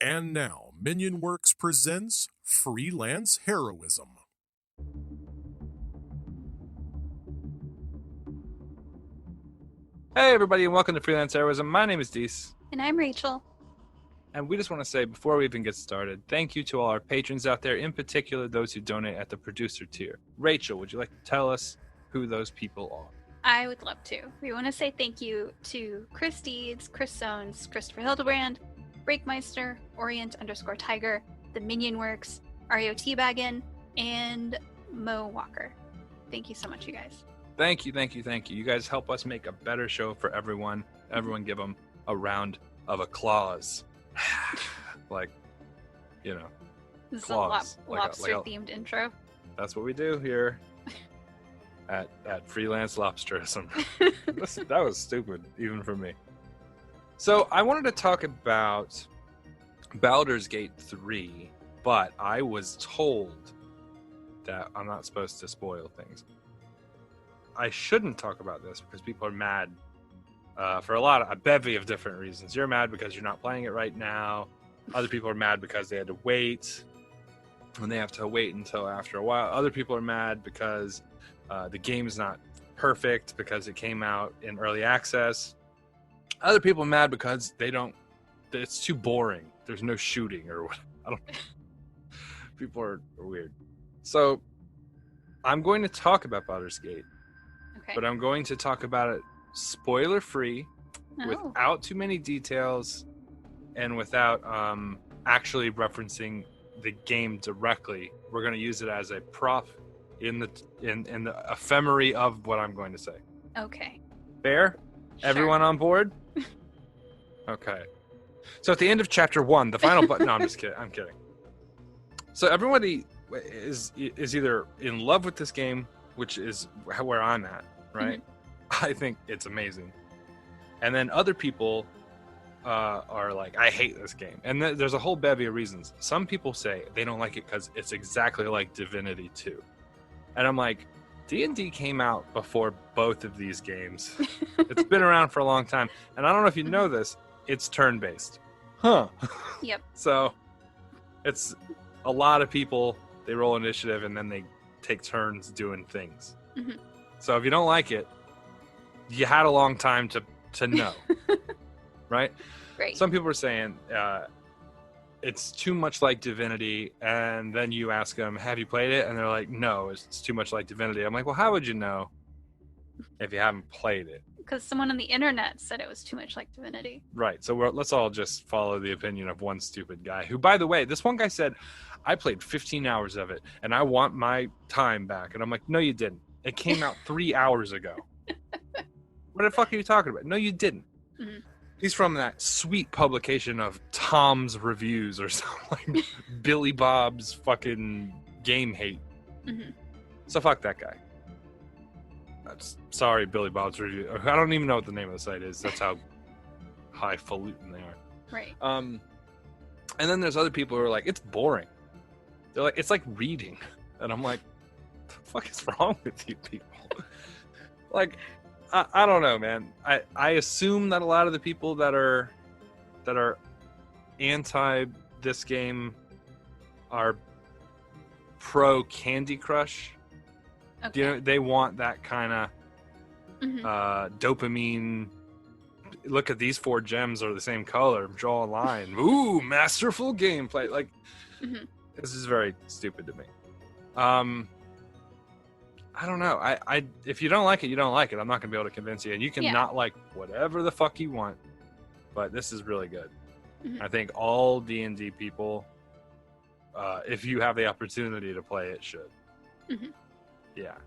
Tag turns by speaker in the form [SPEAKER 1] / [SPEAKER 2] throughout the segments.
[SPEAKER 1] And now, Minion Works presents Freelance Heroism.
[SPEAKER 2] Hey everybody, and welcome to Freelance Heroism. My name is Deese,
[SPEAKER 3] And I'm Rachel.
[SPEAKER 2] and we just want to say, before we even get started, thank you to all our patrons out there, in particular those who donate at the producer tier. Rachel, would you like to tell us who those people are?
[SPEAKER 3] I would love to. We want to say thank you to Chris Deeds, Chris Sones, Christopher Hildebrand, Breakmeister, Orient_Tiger, The Minion Works, Ario Teabaggin, and Mo Walker. Thank you so much, you guys.
[SPEAKER 2] Thank you. You guys help us make a better show for everyone. Everyone give them a round of applause. Like, you know,
[SPEAKER 3] This is
[SPEAKER 2] Claws.
[SPEAKER 3] a lobster-themed intro.
[SPEAKER 2] that's what we do here at Freelance Lobsterism. That was stupid, even for me. So I wanted to talk about Baldur's Gate 3, but I was told that I'm not supposed to spoil things. I shouldn't talk about this because people are mad for a bevy of different reasons. You're mad because you're not playing it right now. Other people are mad because they had to wait, and they have to wait until after a while. Other people are mad because the game is not perfect because it came out in early access. Other people are mad because it's too boring. There's no shooting or what. I don't. People are weird. So I'm going to talk about Baldur's Gate,
[SPEAKER 3] Okay.
[SPEAKER 2] but I'm going to talk about it spoiler free,
[SPEAKER 3] Oh.
[SPEAKER 2] without too many details, and without actually referencing the game directly. We're going to use it as a prop in the ephemery of what I'm going to say.
[SPEAKER 3] Okay.
[SPEAKER 2] Fair?
[SPEAKER 3] Sure.
[SPEAKER 2] Everyone on board? Okay. So at the end of chapter 1, the final button. No, I'm just kidding. I'm kidding. So everybody is either in love with this game, which is where I'm at, right? I think it's amazing. And then other people are like, I hate this game. And there's a whole bevy of reasons. Some people say they don't like it because it's exactly like Divinity 2. And I'm like, D&D came out before both of these games. It's been around for a long time. And I don't know if you know this, it's turn-based. Huh.
[SPEAKER 3] Yep.
[SPEAKER 2] So it's a lot of people, they roll initiative and then they take turns doing things.
[SPEAKER 3] Mhm.
[SPEAKER 2] So if you don't like it, you had a long time to know. Right?
[SPEAKER 3] Great.
[SPEAKER 2] Some people are saying it's too much like Divinity, and then you ask them, have you played it? And they're like, no, it's too much like Divinity. I'm like, well, how would you know if you haven't played it?
[SPEAKER 3] Because someone on the internet said it was too much like Divinity.
[SPEAKER 2] Right. So let's all just follow the opinion of one stupid guy who, by the way, this one guy said, I played 15 hours of it and I want my time back. And I'm like, no, you didn't. It came out 3 hours ago. What the fuck are you talking about? No, you didn't.
[SPEAKER 3] Mhm.
[SPEAKER 2] He's from that sweet publication of Tom's Reviews or something like Billy Bob's fucking game hate.
[SPEAKER 3] Mhm.
[SPEAKER 2] So fuck that guy. Sorry, Billy Bob's Review. I don't even know what the name of the site is. That's how highfalutin they are.
[SPEAKER 3] Right.
[SPEAKER 2] And then there's other people who are like, it's boring. They're like, it's like reading. And I'm like, the fuck is wrong with you people? Like, I don't know, man. I assume that a lot of the people that are anti this game are pro Candy Crush.
[SPEAKER 3] Okay.
[SPEAKER 2] You know, they want that kind of
[SPEAKER 3] Mhm.
[SPEAKER 2] dopamine. Look at these 4 gems are the same color. Draw a line. Ooh, masterful gameplay. Like,
[SPEAKER 3] Mhm.
[SPEAKER 2] this is very stupid to me. I don't know. I if you don't like it, you don't like it. I'm not gonna be able to convince you, and you can
[SPEAKER 3] Yeah.
[SPEAKER 2] not like whatever the fuck you want. But this is really good.
[SPEAKER 3] Mhm.
[SPEAKER 2] I think all D&D people, if you have the opportunity to play it, should.
[SPEAKER 3] Mhm.
[SPEAKER 2] Yeah,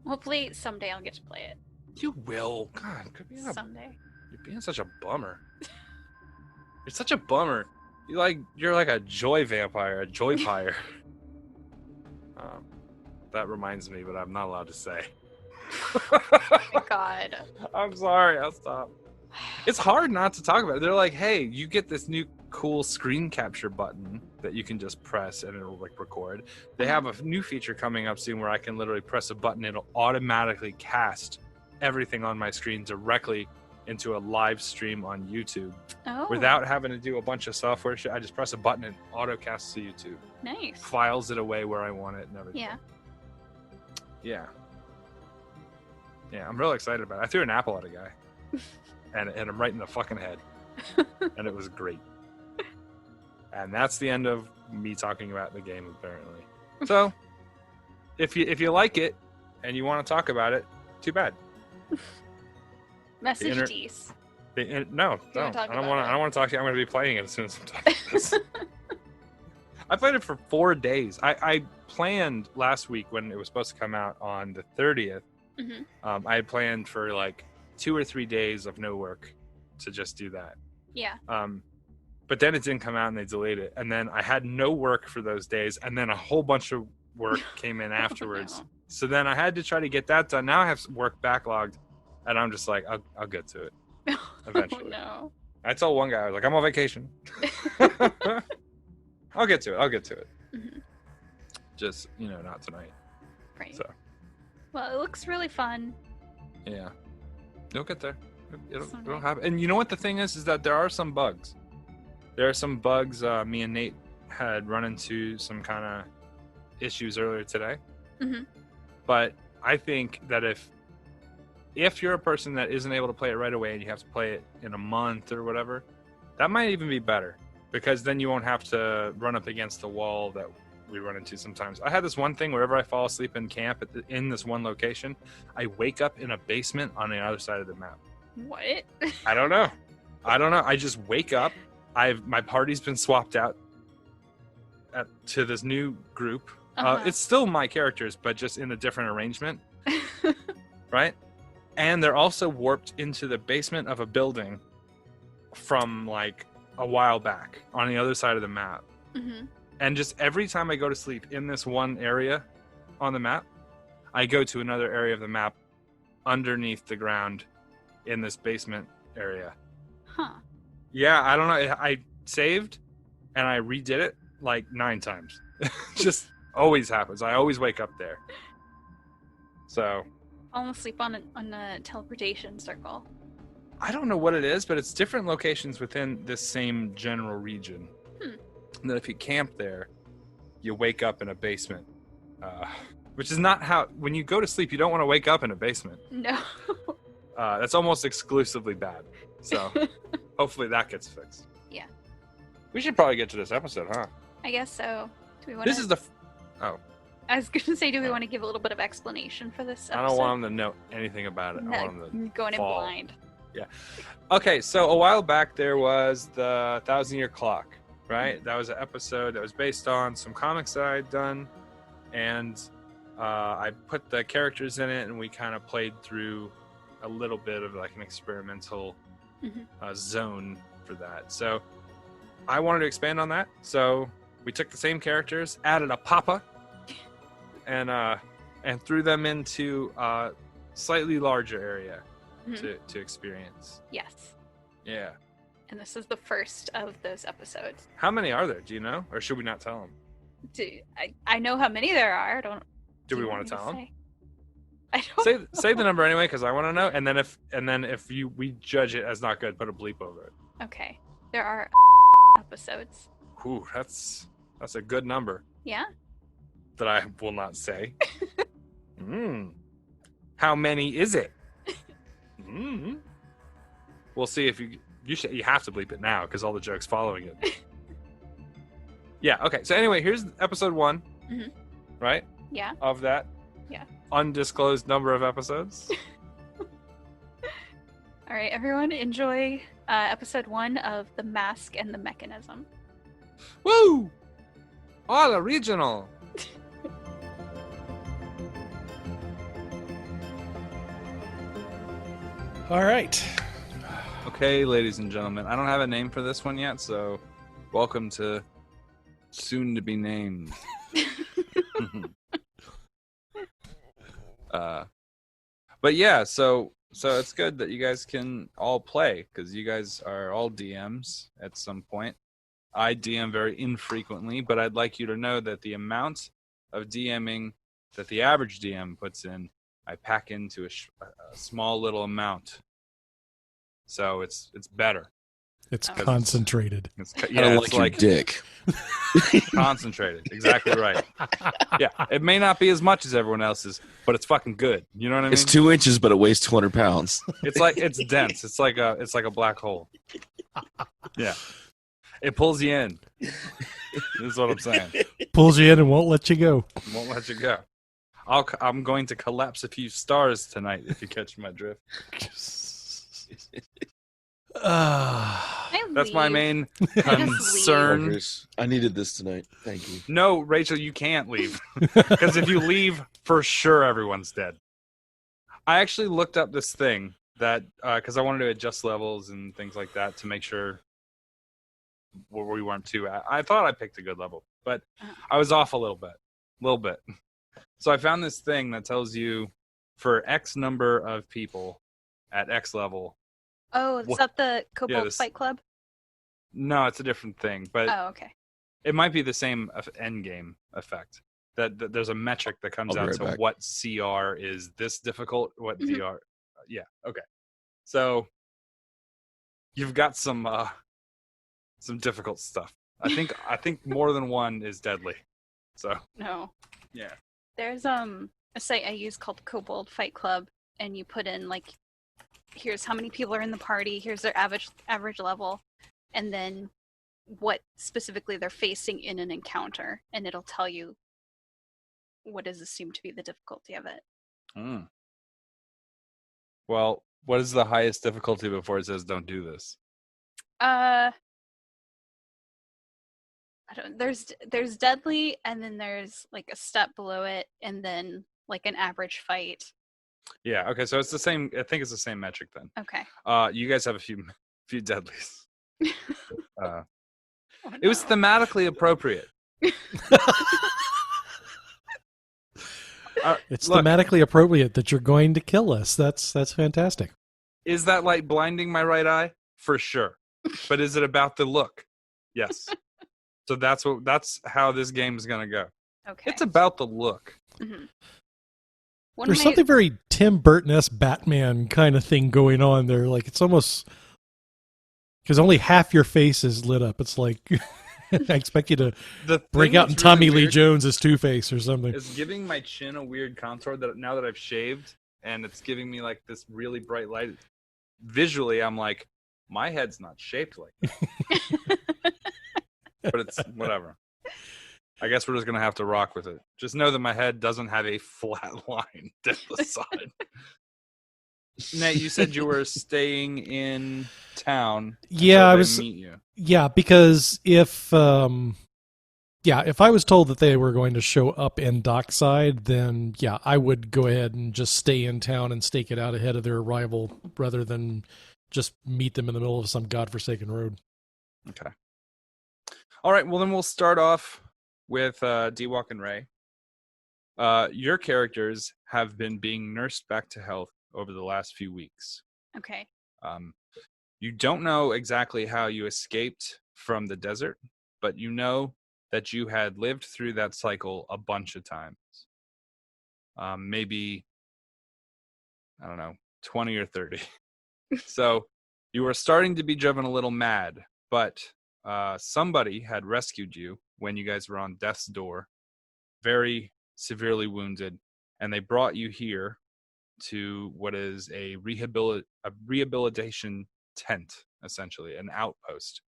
[SPEAKER 3] Hopefully someday I'll get to play it.
[SPEAKER 2] you will. God,
[SPEAKER 3] Someday.
[SPEAKER 2] you're being such a bummer. You're such a bummer. You're like a joy vampire, a joy pyre. That reminds me, but I'm not allowed to say.
[SPEAKER 3] Oh my god.
[SPEAKER 2] I'm sorry, I'll stop. It's hard not to talk about it. They're like, hey, you get this new cool screen capture button that you can just press and it'll like record. They have a new feature coming up soon where I can literally press a button, it'll automatically cast everything on my screen directly into a live stream on YouTube
[SPEAKER 3] Oh,
[SPEAKER 2] without having to do a bunch of software shit. I just press a button and autocasts to YouTube.
[SPEAKER 3] nice.
[SPEAKER 2] Files it away where I want it and everything.
[SPEAKER 3] Yeah.
[SPEAKER 2] Yeah. Yeah, I'm really excited about it. I threw an apple at a guy. and I'm right in the fucking head. And it was great. And that's the end of me talking about the game, apparently. So, if you like it and you want to talk about it, too bad.
[SPEAKER 3] Message Dees.
[SPEAKER 2] No,
[SPEAKER 3] You wanna
[SPEAKER 2] don't.
[SPEAKER 3] talk
[SPEAKER 2] I don't
[SPEAKER 3] about
[SPEAKER 2] want
[SPEAKER 3] it?
[SPEAKER 2] to. I don't want to talk to you. I'm going to be playing it as soon as I'm done with this. I played it for 4 days. I planned last week when it was supposed to come out on the 30th.
[SPEAKER 3] Mm-hmm.
[SPEAKER 2] I had planned for like 2 or 3 days of no work to just do that.
[SPEAKER 3] Yeah.
[SPEAKER 2] But then it didn't come out and they delayed it. And then I had no work for those days. And then a whole bunch of work came in afterwards.
[SPEAKER 3] Oh, no.
[SPEAKER 2] So then I had to try to get that done. Now I have work backlogged. And I'm just like, I'll get to it eventually.
[SPEAKER 3] Oh, no.
[SPEAKER 2] I told one guy, I was like, I'm on vacation. I'll get to it.
[SPEAKER 3] Mm-hmm.
[SPEAKER 2] Just, not tonight.
[SPEAKER 3] Right.
[SPEAKER 2] So,
[SPEAKER 3] Well, it looks really fun.
[SPEAKER 2] yeah. You'll get there. It'll
[SPEAKER 3] Someday.
[SPEAKER 2] happen. And you know what the thing is that there are some bugs. There are some bugs. Me and Nate had run into some kind of issues earlier today.
[SPEAKER 3] Mm-hmm.
[SPEAKER 2] But I think that if you're a person that isn't able to play it right away and you have to play it in a month or whatever, that might even be better, because then you won't have to run up against the wall that we run into sometimes. I had this one thing wherever I fall asleep in camp in this one location, I wake up in a basement on the other side of the map.
[SPEAKER 3] What?
[SPEAKER 2] I don't know. I just wake up. My party's been swapped out to this new group.
[SPEAKER 3] Uh-huh.
[SPEAKER 2] It's still my characters, but just in a different arrangement. Right? And they're also warped into the basement of a building from like a while back on the other side of the map.
[SPEAKER 3] Mm-hmm.
[SPEAKER 2] And just every time I go to sleep in this one area on the map, I go to another area of the map underneath the ground in this basement area.
[SPEAKER 3] Huh.
[SPEAKER 2] Yeah, I don't know. I saved and I redid it like 9 times. Just always happens. I always wake up there. So
[SPEAKER 3] Almost sleep on a teleportation circle.
[SPEAKER 2] I don't know what it is, but it's different locations within this same general region. And then if you camp there, you wake up in a basement. Which is not how... When you go to sleep, you don't want to wake up in a basement.
[SPEAKER 3] No.
[SPEAKER 2] That's almost exclusively bad. So hopefully that gets fixed.
[SPEAKER 3] Yeah.
[SPEAKER 2] We should probably get to this episode, huh?
[SPEAKER 3] I guess so. Do we want
[SPEAKER 2] This is the... Oh.
[SPEAKER 3] I was going to say, do we want to give a little bit of explanation for this episode?
[SPEAKER 2] I don't want them to know anything about it.
[SPEAKER 3] No,
[SPEAKER 2] I want them to
[SPEAKER 3] going in
[SPEAKER 2] fall.
[SPEAKER 3] blind.
[SPEAKER 2] Yeah. Okay, so a while back there was the 1,000-Year Clock, right? That was an episode that was based on some comics that I had done, and I put the characters in it, and we kind of played through a little bit of like an experimental zone for that. So I wanted to expand on that, so we took the same characters, added a papa, and threw them into a slightly larger area to experience.
[SPEAKER 3] Yes.
[SPEAKER 2] Yeah.
[SPEAKER 3] And this is the first of those episodes.
[SPEAKER 2] How many are there? Do you know, or should we not tell them?
[SPEAKER 3] I know how many there are.
[SPEAKER 2] Do we
[SPEAKER 3] you
[SPEAKER 2] want
[SPEAKER 3] me
[SPEAKER 2] to tell them?
[SPEAKER 3] say? I don't.
[SPEAKER 2] Say the number anyway, because I want to know. And then if we judge it as not good, put a bleep over it.
[SPEAKER 3] Okay. There are episodes.
[SPEAKER 2] Ooh, that's a good number
[SPEAKER 3] Yeah.
[SPEAKER 2] that I will not say. How many is it? We'll see if you have to bleep it now because all the jokes following it. Yeah. Okay. So anyway, here's episode 1. Right?
[SPEAKER 3] Yeah.
[SPEAKER 2] Of that.
[SPEAKER 3] Yeah.
[SPEAKER 2] Undisclosed number of episodes.
[SPEAKER 3] All right, everyone, enjoy episode 1 of The Mask and the Mechanism.
[SPEAKER 2] Woo! All original.
[SPEAKER 1] All right.
[SPEAKER 2] Okay, ladies and gentlemen, I don't have a name for this one yet, so welcome to soon to be named. But yeah, so it's good that you guys can all play because you guys are all DMs at some point. I DM very infrequently, but I'd like you to know that the amount of DMing that the average DM puts in, I pack into a small little amount so it's better.
[SPEAKER 4] It's
[SPEAKER 3] Okay.
[SPEAKER 4] concentrated.
[SPEAKER 5] I don't like your dick.
[SPEAKER 2] Concentrated. Exactly right. Yeah, it may not be as much as everyone else's, but it's fucking good. You know what I mean?
[SPEAKER 5] It's 2 inches, but it weighs 200 pounds.
[SPEAKER 2] It's like it's dense. It's like a black hole. Yeah, it pulls you in. This is what I'm saying.
[SPEAKER 4] Pulls you in and won't let you go.
[SPEAKER 2] Won't let you go. I'm going to collapse a few stars tonight if you catch my drift. That's my main concern.
[SPEAKER 5] I needed this tonight. Thank you.
[SPEAKER 2] No, Rachel, you can't leave. Because if you leave, for sure everyone's dead. I actually looked up this thing that, because I wanted to adjust levels and things like that to make sure we weren't too. I thought I picked a good level, but I was off a little bit. So I found this thing that tells you for X number of people at X level.
[SPEAKER 3] Oh, is that the Kobold
[SPEAKER 2] this-
[SPEAKER 3] Fight Club?
[SPEAKER 2] No, it's a different thing, but
[SPEAKER 3] Oh, okay.
[SPEAKER 2] it might be the same end game effect. That there's a metric that comes
[SPEAKER 5] I'll
[SPEAKER 2] out
[SPEAKER 5] be
[SPEAKER 2] to
[SPEAKER 5] right back.
[SPEAKER 2] what CR is this difficult, what
[SPEAKER 3] Mhm.
[SPEAKER 2] DR. Yeah, okay. So you've got some difficult stuff. I think more than one is deadly. So
[SPEAKER 3] No.
[SPEAKER 2] yeah.
[SPEAKER 3] There's a site I use called Kobold Fight Club, and you put in like, here's how many people are in the party, here's their average level, and then what specifically they're facing in an encounter, and it'll tell you what is assumed to be the difficulty of it.
[SPEAKER 2] Mm. Well, what is the highest difficulty before it says don't do this?
[SPEAKER 3] There's deadly, and then there's like a step below it, and then like an average fight.
[SPEAKER 2] Yeah, okay, so it's the same. I think it's the same metric then.
[SPEAKER 3] Okay.
[SPEAKER 2] You guys have a few deadlies. It
[SPEAKER 3] Oh,
[SPEAKER 2] was
[SPEAKER 3] no.
[SPEAKER 2] thematically appropriate.
[SPEAKER 4] It's
[SPEAKER 2] Look,
[SPEAKER 4] thematically appropriate that you're going to kill us. That's fantastic.
[SPEAKER 2] is that light blinding my right eye? For sure. But is it about the look? Yes. So that's how this game is gonna go.
[SPEAKER 3] Okay.
[SPEAKER 2] It's about the look.
[SPEAKER 3] Mhm. One
[SPEAKER 4] There's
[SPEAKER 3] of my-
[SPEAKER 4] something very Tim Burton-esque Batman kind of thing going on there. Like, it's almost because only half your face is lit up. It's like I expect you to
[SPEAKER 2] The
[SPEAKER 4] break
[SPEAKER 2] thing
[SPEAKER 4] out in
[SPEAKER 2] that's
[SPEAKER 4] Tommy
[SPEAKER 2] really
[SPEAKER 4] Lee
[SPEAKER 2] weird
[SPEAKER 4] Jones as Two-Face or something.
[SPEAKER 2] is giving my chin a weird contour that now that I've shaved and it's giving me like this really bright light. Visually, I'm like, my head's not shaped like that. But it's whatever. I guess we're just gonna have to rock with it. Just know that my head doesn't have a flat line down the side. Nate, you said you were staying in town.
[SPEAKER 4] Yeah,
[SPEAKER 2] until
[SPEAKER 4] I
[SPEAKER 2] they
[SPEAKER 4] was.
[SPEAKER 2] Meet you.
[SPEAKER 4] Yeah, because if I was told that they were going to show up in dockside, then yeah, I would go ahead and just stay in town and stake it out ahead of their arrival rather than just meet them in the middle of some godforsaken road.
[SPEAKER 2] Okay. All right. Well, then we'll start off with D-Walk and Ray. Your characters have been being nursed back to health over the last few weeks.
[SPEAKER 3] Okay.
[SPEAKER 2] You don't know exactly how you escaped from the desert, but you know that you had lived through that cycle a bunch of times. Maybe, I don't know, 20 or 30. So you were starting to be driven a little mad, but somebody had rescued you when you guys were on death's door, very severely wounded, and they brought you here to what is a rehabilitation tent, essentially, an outpost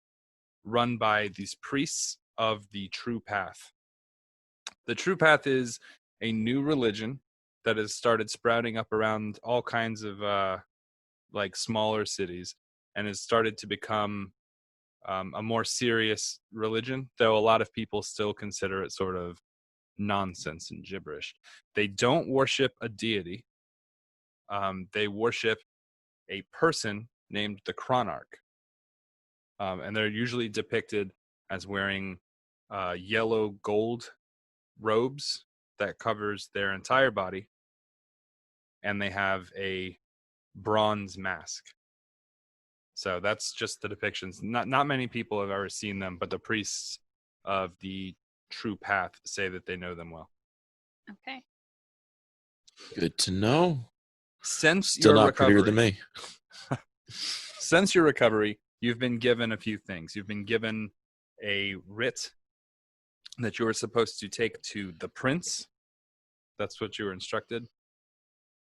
[SPEAKER 2] run by these priests of the True Path. The True Path is a new religion that has started sprouting up around all kinds of like smaller cities and has started to become a more serious religion, though a lot of people still consider it sort of nonsense and gibberish. They don't worship a deity. They worship a person named the Chronarch. And they're usually depicted as wearing yellow gold robes that covers their entire body. And they have a bronze mask. So that's just the depictions. Not many people have ever seen them, but the priests of the True Path say that they know them well.
[SPEAKER 3] Okay.
[SPEAKER 5] Good to know.
[SPEAKER 2] Since
[SPEAKER 5] Still
[SPEAKER 2] your
[SPEAKER 5] not
[SPEAKER 2] recovery,
[SPEAKER 5] prettier than me.
[SPEAKER 2] since your recovery, you've been given a few things. You've been given a writ that you were supposed to take to the prince. That's what you were instructed.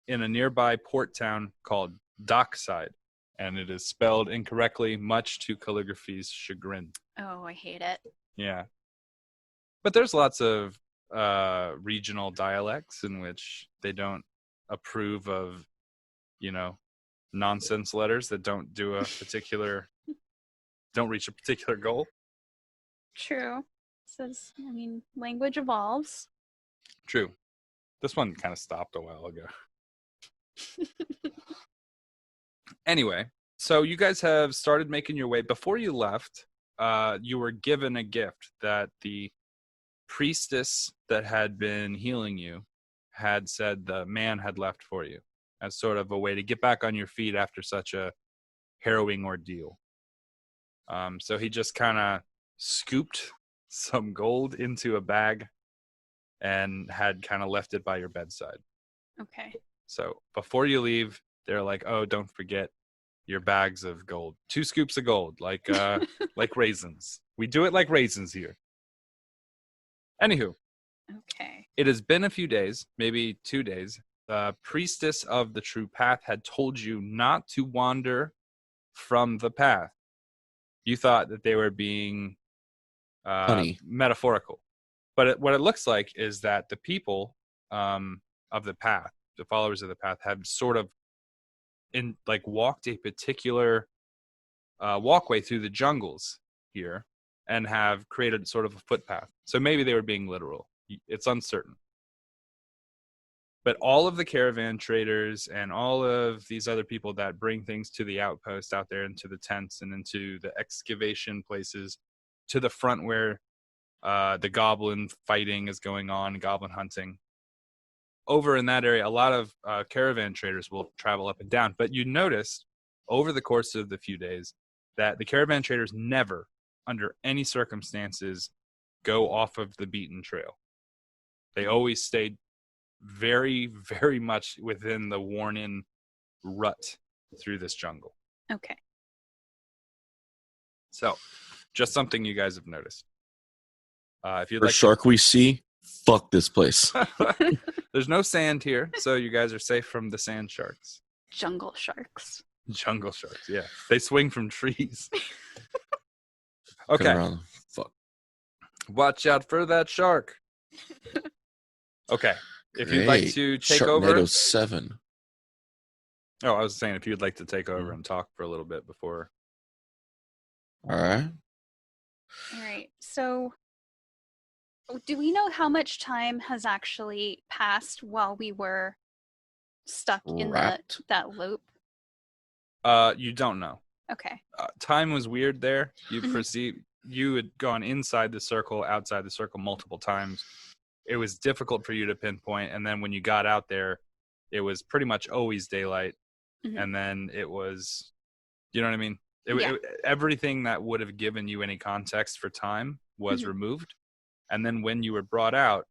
[SPEAKER 2] In a nearby port town called Dockside. And it is spelled incorrectly, much to calligraphy's chagrin.
[SPEAKER 3] Oh, I hate it.
[SPEAKER 2] Yeah. But there's lots of regional dialects in which they don't approve of, nonsense letters that don't reach a particular goal.
[SPEAKER 3] True. Says, language evolves.
[SPEAKER 2] True. This one kind of stopped a while ago. Anyway, so you guys have started making your way. Before you left, you were given a gift that the priestess that had been healing you had said the man had left for you as sort of a way to get back on your feet after such a harrowing ordeal. So he just kind of scooped some gold into a bag and had kind of left it by your bedside.
[SPEAKER 3] Okay.
[SPEAKER 2] So before you leave, they're like, oh, don't forget your bags of gold. 2 scoops of gold, like raisins. We do it like raisins here. Anywho.
[SPEAKER 3] Okay.
[SPEAKER 2] It has been a few days, maybe 2 days. The priestess of the true path had told you not to wander from the path. You thought that they were being metaphorical. But what it looks like is that the people of the path, the followers of the path, have sort of walked a particular walkway through the jungles here and have created sort of a footpath. So maybe they were being literal. It's uncertain. But all of the caravan traders and all of these other people that bring things to the outpost out there into the tents and into the excavation places to the front where the goblin fighting is going on, goblin hunting. Over in that area, a lot of caravan traders will travel up and down. But you noticed over the course of the few days that the caravan traders never, under any circumstances, go off of the beaten trail. They always stayed very, very much within the worn-in rut through this jungle.
[SPEAKER 3] Okay.
[SPEAKER 2] So, just something you guys have noticed. If you'd
[SPEAKER 5] For
[SPEAKER 2] like
[SPEAKER 5] shark we see, fuck this place.
[SPEAKER 2] There's no sand here, so you guys are safe from the sand sharks.
[SPEAKER 3] Jungle sharks.
[SPEAKER 2] Jungle sharks, yeah. They swing from trees. Okay.
[SPEAKER 5] Fuck.
[SPEAKER 2] Watch out for that shark. Okay. If you'd like to take over.
[SPEAKER 5] Sharknado 7.
[SPEAKER 2] Oh, I was saying if you'd like to take over and talk for a little bit before.
[SPEAKER 5] All right.
[SPEAKER 3] All right. So, do we know how much time has actually passed while we were stuck in that loop?
[SPEAKER 2] You don't know.
[SPEAKER 3] Okay.
[SPEAKER 2] Time was weird there. You had gone inside the circle, outside the circle multiple times. It was difficult for you to pinpoint, and then when you got out there, it was pretty much always daylight, and then it was, you know what I mean? Everything that would have given you any context for time was removed, and then when you were brought out,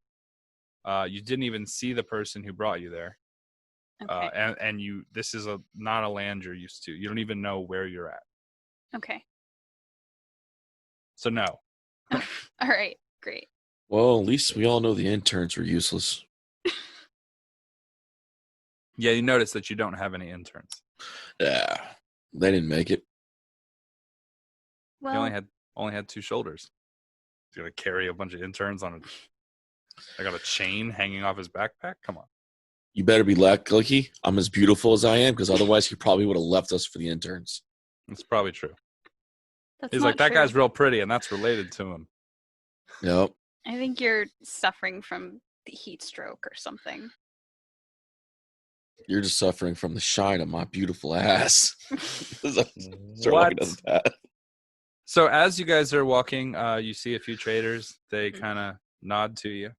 [SPEAKER 2] you didn't even see the person who brought you there.
[SPEAKER 3] Okay.
[SPEAKER 2] And this is not a land you're used to. You don't even know where you're at.
[SPEAKER 3] Okay.
[SPEAKER 2] So no.
[SPEAKER 3] All right. Great.
[SPEAKER 5] Well, at least we all know the interns were useless.
[SPEAKER 2] Yeah, you notice that you don't have any interns.
[SPEAKER 5] Yeah, they didn't make it.
[SPEAKER 3] Well,
[SPEAKER 2] He only had 2 shoulders. He's gonna carry a bunch of interns on I got a chain hanging off his backpack. Come on.
[SPEAKER 5] You better be lucky I'm as beautiful as I am, because otherwise he probably would have left us for the interns.
[SPEAKER 2] That's probably true.
[SPEAKER 3] that's
[SPEAKER 2] He's
[SPEAKER 3] not
[SPEAKER 2] like, that
[SPEAKER 3] true.
[SPEAKER 2] guy's real pretty, and that's related to him.
[SPEAKER 5] Yep.
[SPEAKER 3] I think you're suffering from the heat stroke or something.
[SPEAKER 5] You're just suffering from the shine of my beautiful ass. Start
[SPEAKER 2] What?
[SPEAKER 5] walking down the path.
[SPEAKER 2] So as you guys are walking, you see a few traders. They kind of nod to you.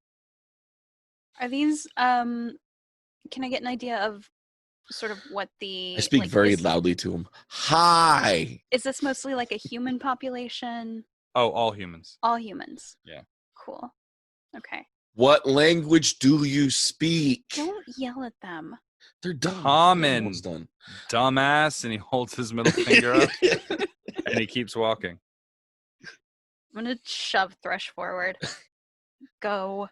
[SPEAKER 3] Are these can I get an idea of sort of what the
[SPEAKER 5] I speak very loudly to him. Hi.
[SPEAKER 3] Is this mostly like a human population?
[SPEAKER 2] Oh, all humans.
[SPEAKER 3] All humans.
[SPEAKER 2] Yeah.
[SPEAKER 3] Cool. Okay.
[SPEAKER 5] What language do you speak?
[SPEAKER 3] Don't yell at them.
[SPEAKER 5] They're dumb.
[SPEAKER 2] Common.
[SPEAKER 5] Everyone's done.
[SPEAKER 2] Dumbass, and he holds his middle finger up, and he keeps walking.
[SPEAKER 3] I'm gonna shove Thresh forward. Go.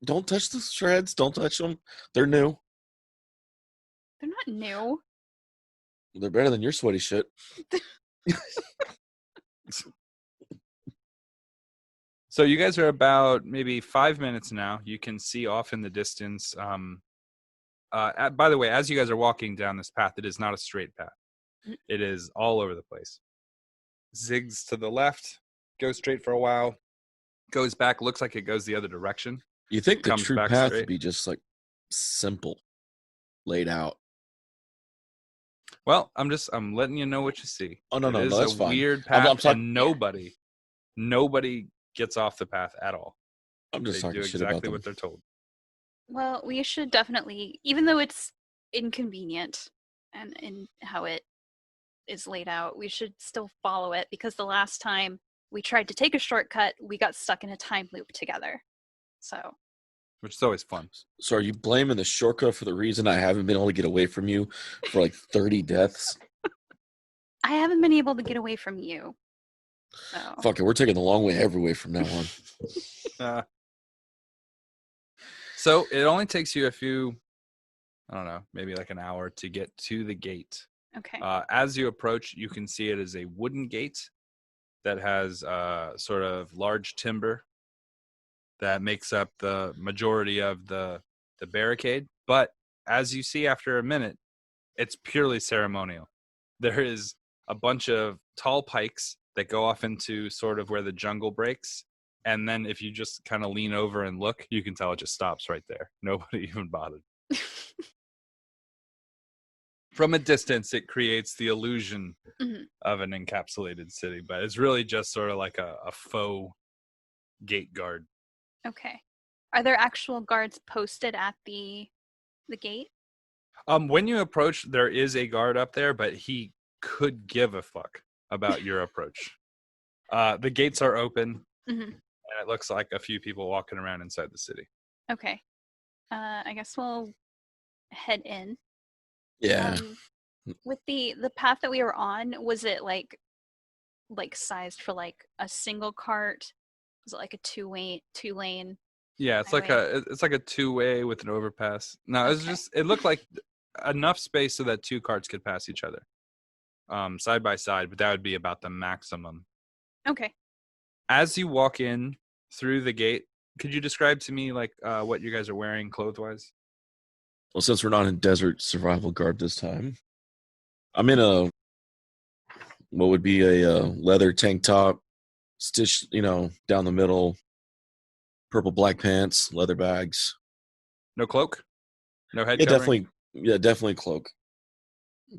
[SPEAKER 5] Don't touch the shreds. Don't touch them. They're new.
[SPEAKER 3] They're not new.
[SPEAKER 5] They're better than your sweaty shit.
[SPEAKER 2] So you guys are about maybe 5 minutes now. You can see off in the distance. By the way, as you guys are walking down this path, it is not a straight path. It is all over the place. Zigs to the left, goes straight for a while, goes back, looks like it goes the other direction.
[SPEAKER 5] You think the
[SPEAKER 2] Comes
[SPEAKER 5] true
[SPEAKER 2] back
[SPEAKER 5] path
[SPEAKER 2] straight.
[SPEAKER 5] would be just like simple, laid out.
[SPEAKER 2] Well, I'm letting you know what you see.
[SPEAKER 5] Oh, no,
[SPEAKER 2] It
[SPEAKER 5] no,
[SPEAKER 2] is
[SPEAKER 5] that's
[SPEAKER 2] a
[SPEAKER 5] fine.
[SPEAKER 2] weird
[SPEAKER 5] I'm
[SPEAKER 2] path,
[SPEAKER 5] talking-
[SPEAKER 2] and nobody gets off the path at all.
[SPEAKER 5] I'm just
[SPEAKER 2] They
[SPEAKER 5] talking
[SPEAKER 2] do
[SPEAKER 5] shit about
[SPEAKER 2] exactly
[SPEAKER 5] them.
[SPEAKER 2] what they're told.
[SPEAKER 3] Well, we should definitely, even though it's inconvenient and in how it is laid out, we should still follow it, because the last time we tried to take a shortcut, we got stuck in a time loop together. So,
[SPEAKER 2] Which is always fun.
[SPEAKER 5] So are you blaming the shortcut for the reason I haven't been able to get away from you for like 30 deaths?
[SPEAKER 3] I haven't been able to get away from you. So,
[SPEAKER 5] Fuck it, we're taking the long way every way from now on.
[SPEAKER 2] So it only takes you a few, I don't know, maybe like an hour to get to the gate.
[SPEAKER 3] okay.
[SPEAKER 2] As you approach, you can see it is a wooden gate that has sort of large timber that makes up the majority of the barricade. But as you see after a minute, it's purely ceremonial. There is a bunch of tall pikes that go off into sort of where the jungle breaks. And then if you just kind of lean over and look, you can tell it just stops right there. Nobody even bothered. From a distance, it creates the illusion of an encapsulated city, but it's really just sort of like a faux gate guard.
[SPEAKER 3] Okay. Are there actual guards posted at the gate?
[SPEAKER 2] When you approach, there is a guard up there, but he could give a fuck about your approach. The gates are open, and it looks like a few people walking around inside the city.
[SPEAKER 3] Okay. I guess we'll head in.
[SPEAKER 5] Yeah.
[SPEAKER 3] With the path that we were on, was it like sized for like a single cart? Was it like a two lane?
[SPEAKER 2] Yeah, it's
[SPEAKER 3] highway?
[SPEAKER 2] like a two-way with an overpass. No,
[SPEAKER 3] Okay.
[SPEAKER 2] it looked like enough space so that two carts could pass each other, side by side, but that would be about the maximum.
[SPEAKER 3] Okay.
[SPEAKER 2] As you walk in through the gate, could you describe to me like what you guys are wearing clothes-wise?
[SPEAKER 5] Well, since we're not in desert survival garb this time, I'm in what would be a leather tank top, stitched, down the middle, purple black pants, leather bags.
[SPEAKER 2] No cloak? No head
[SPEAKER 5] Yeah,
[SPEAKER 2] covering?
[SPEAKER 5] definitely cloak.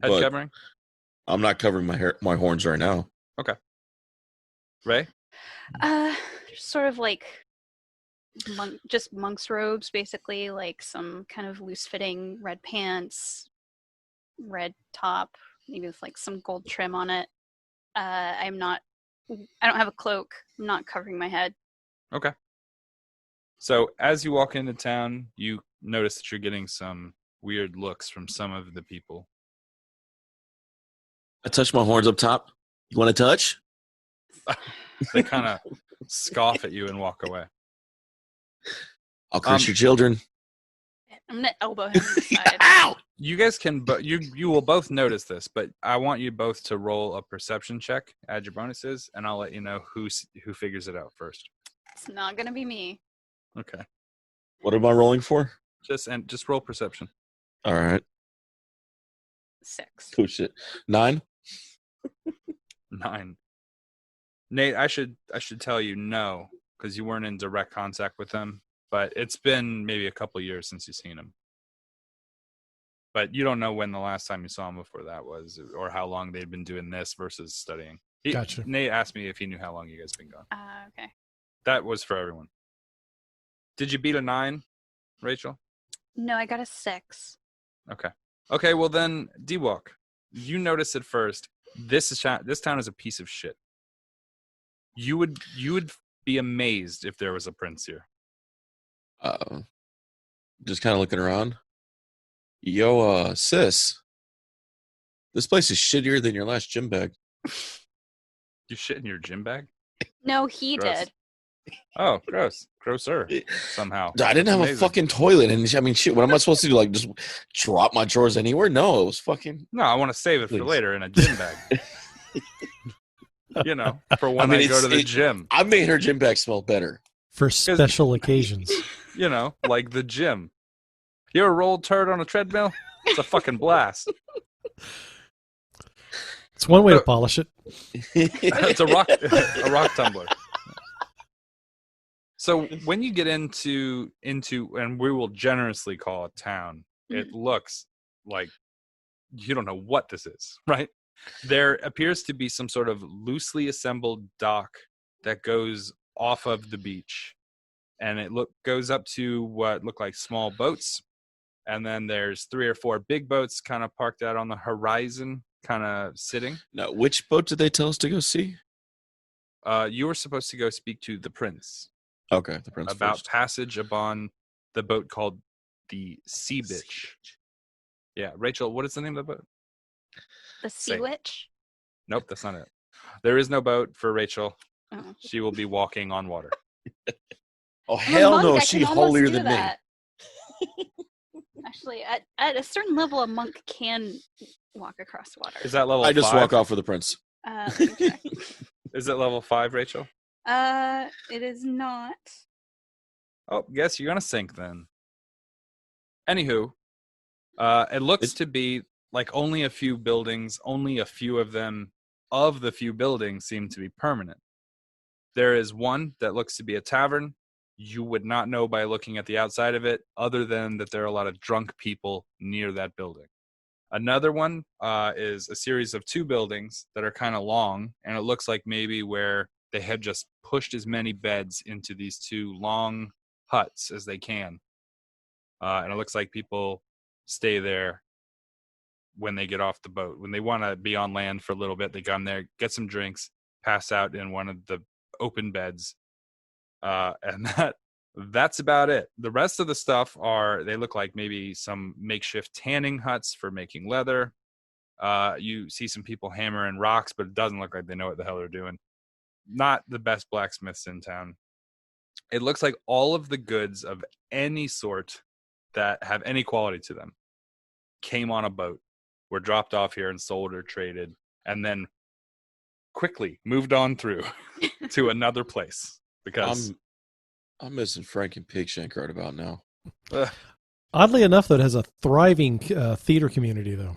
[SPEAKER 2] Head
[SPEAKER 5] But
[SPEAKER 2] covering?
[SPEAKER 5] I'm not covering my horns right now.
[SPEAKER 2] Okay. Ray?
[SPEAKER 3] Sort of like just monk's robes, basically, like some kind of loose-fitting red pants, red top, maybe with like some gold trim on it. I don't have a cloak. I'm not covering my head.
[SPEAKER 2] Okay. So as you walk into town, you notice that you're getting some weird looks from some of the people.
[SPEAKER 5] I touch my horns up top. You want to touch?
[SPEAKER 2] They kind of scoff at you and walk away.
[SPEAKER 5] I'll curse your children.
[SPEAKER 3] I'm gonna elbow him in the side.
[SPEAKER 5] Ow!
[SPEAKER 2] You guys can, but you will both notice this. But I want you both to roll a perception check, add your bonuses, and I'll let you know who figures it out first.
[SPEAKER 3] It's not gonna be me.
[SPEAKER 2] Okay.
[SPEAKER 5] What am I rolling for?
[SPEAKER 2] Just roll perception.
[SPEAKER 5] All right.
[SPEAKER 3] 6.
[SPEAKER 5] Cool shit. 9?
[SPEAKER 2] 9. Nate, I should tell you no, because you weren't in direct contact with them. But it's been maybe a couple years since you've seen him. But you don't know when the last time you saw him before that was, or how long they'd been doing this versus studying.
[SPEAKER 4] Gotcha.
[SPEAKER 2] Nate asked me if he knew how long you guys been gone.
[SPEAKER 3] Okay.
[SPEAKER 2] That was for everyone. Did you beat a 9, Rachel?
[SPEAKER 3] No, I got a 6.
[SPEAKER 2] Okay. Okay, well then, D-Walk, you notice it first. This town is a piece of shit. You would be amazed if there was a prince here.
[SPEAKER 5] Just kind of looking around. Yo, sis, this place is shittier than your last gym bag.
[SPEAKER 2] You shit in your gym bag?
[SPEAKER 3] No, he
[SPEAKER 2] Gross.
[SPEAKER 3] did.
[SPEAKER 2] Oh, gross. Grosser. Somehow.
[SPEAKER 5] I didn't
[SPEAKER 2] That's
[SPEAKER 5] have a
[SPEAKER 2] amazing.
[SPEAKER 5] fucking toilet, and I mean, shit. What am I supposed to do? Like, just drop my drawers anywhere? No, it was fucking.
[SPEAKER 2] No, I want to save it for
[SPEAKER 5] Please.
[SPEAKER 2] later in a gym bag. You know, for when
[SPEAKER 5] mean,
[SPEAKER 2] I go to the gym.
[SPEAKER 5] I made her gym bag smell better.
[SPEAKER 4] For special occasions.
[SPEAKER 2] You know, like the gym. You ever rolled turd on a treadmill? It's a fucking blast.
[SPEAKER 4] It's one way to polish it.
[SPEAKER 2] It's a rock tumbler. So when you get into and we will generously call it town, it looks like you don't know what this is, right? There appears to be some sort of loosely assembled dock that goes off of the beach, and it goes up to what look like small boats, and then there's 3 or 4 big boats kind of parked out on the horizon, kind of sitting.
[SPEAKER 5] Now, which boat did they tell us to go see?
[SPEAKER 2] You were supposed to go speak to the prince.
[SPEAKER 5] Okay, the prince
[SPEAKER 2] about
[SPEAKER 5] first.
[SPEAKER 2] passage upon the boat called the Sea Bitch. Yeah, Rachel, what is the name of the boat?
[SPEAKER 3] The Sea Witch?
[SPEAKER 2] Nope, that's not it. There is no boat for Rachel.
[SPEAKER 3] Oh.
[SPEAKER 2] She will be walking on water.
[SPEAKER 5] Oh, hell no,
[SPEAKER 3] I
[SPEAKER 5] she's
[SPEAKER 3] can almost
[SPEAKER 5] holier
[SPEAKER 3] do
[SPEAKER 5] than me.
[SPEAKER 3] that. Actually, at a certain level, a monk can walk across water.
[SPEAKER 2] Is that level 5?
[SPEAKER 5] I just walk off with the prince.
[SPEAKER 3] Let me check.
[SPEAKER 2] Is it level 5, Rachel?
[SPEAKER 3] It is not.
[SPEAKER 2] Oh, guess you're gonna sink then. Anywho, it looks to be like only a few buildings, only a few of them of the few buildings seem to be permanent. There is one that looks to be a tavern. You would not know by looking at the outside of it, other than that there are a lot of drunk people near that building. Another one is a series of 2 buildings that are kind of long, and it looks like maybe where they have just pushed as many beds into these 2 long huts as they can. And it looks like people stay there when they get off the boat. When they want to be on land for a little bit, they come there, get some drinks, pass out in one of the open beds. And that's about it. The rest of the stuff they look like maybe some makeshift tanning huts for making leather. You see some people hammering rocks, but it doesn't look like they know what the hell they're doing. Not the best blacksmiths in town. It looks like all of the goods of any sort that have any quality to them came on a boat, were dropped off here and sold or traded, and then quickly moved on through to another place. Because
[SPEAKER 5] I'm missing Frank and Pigshank right about now.
[SPEAKER 4] Oddly enough, though, it has a thriving theater community, though.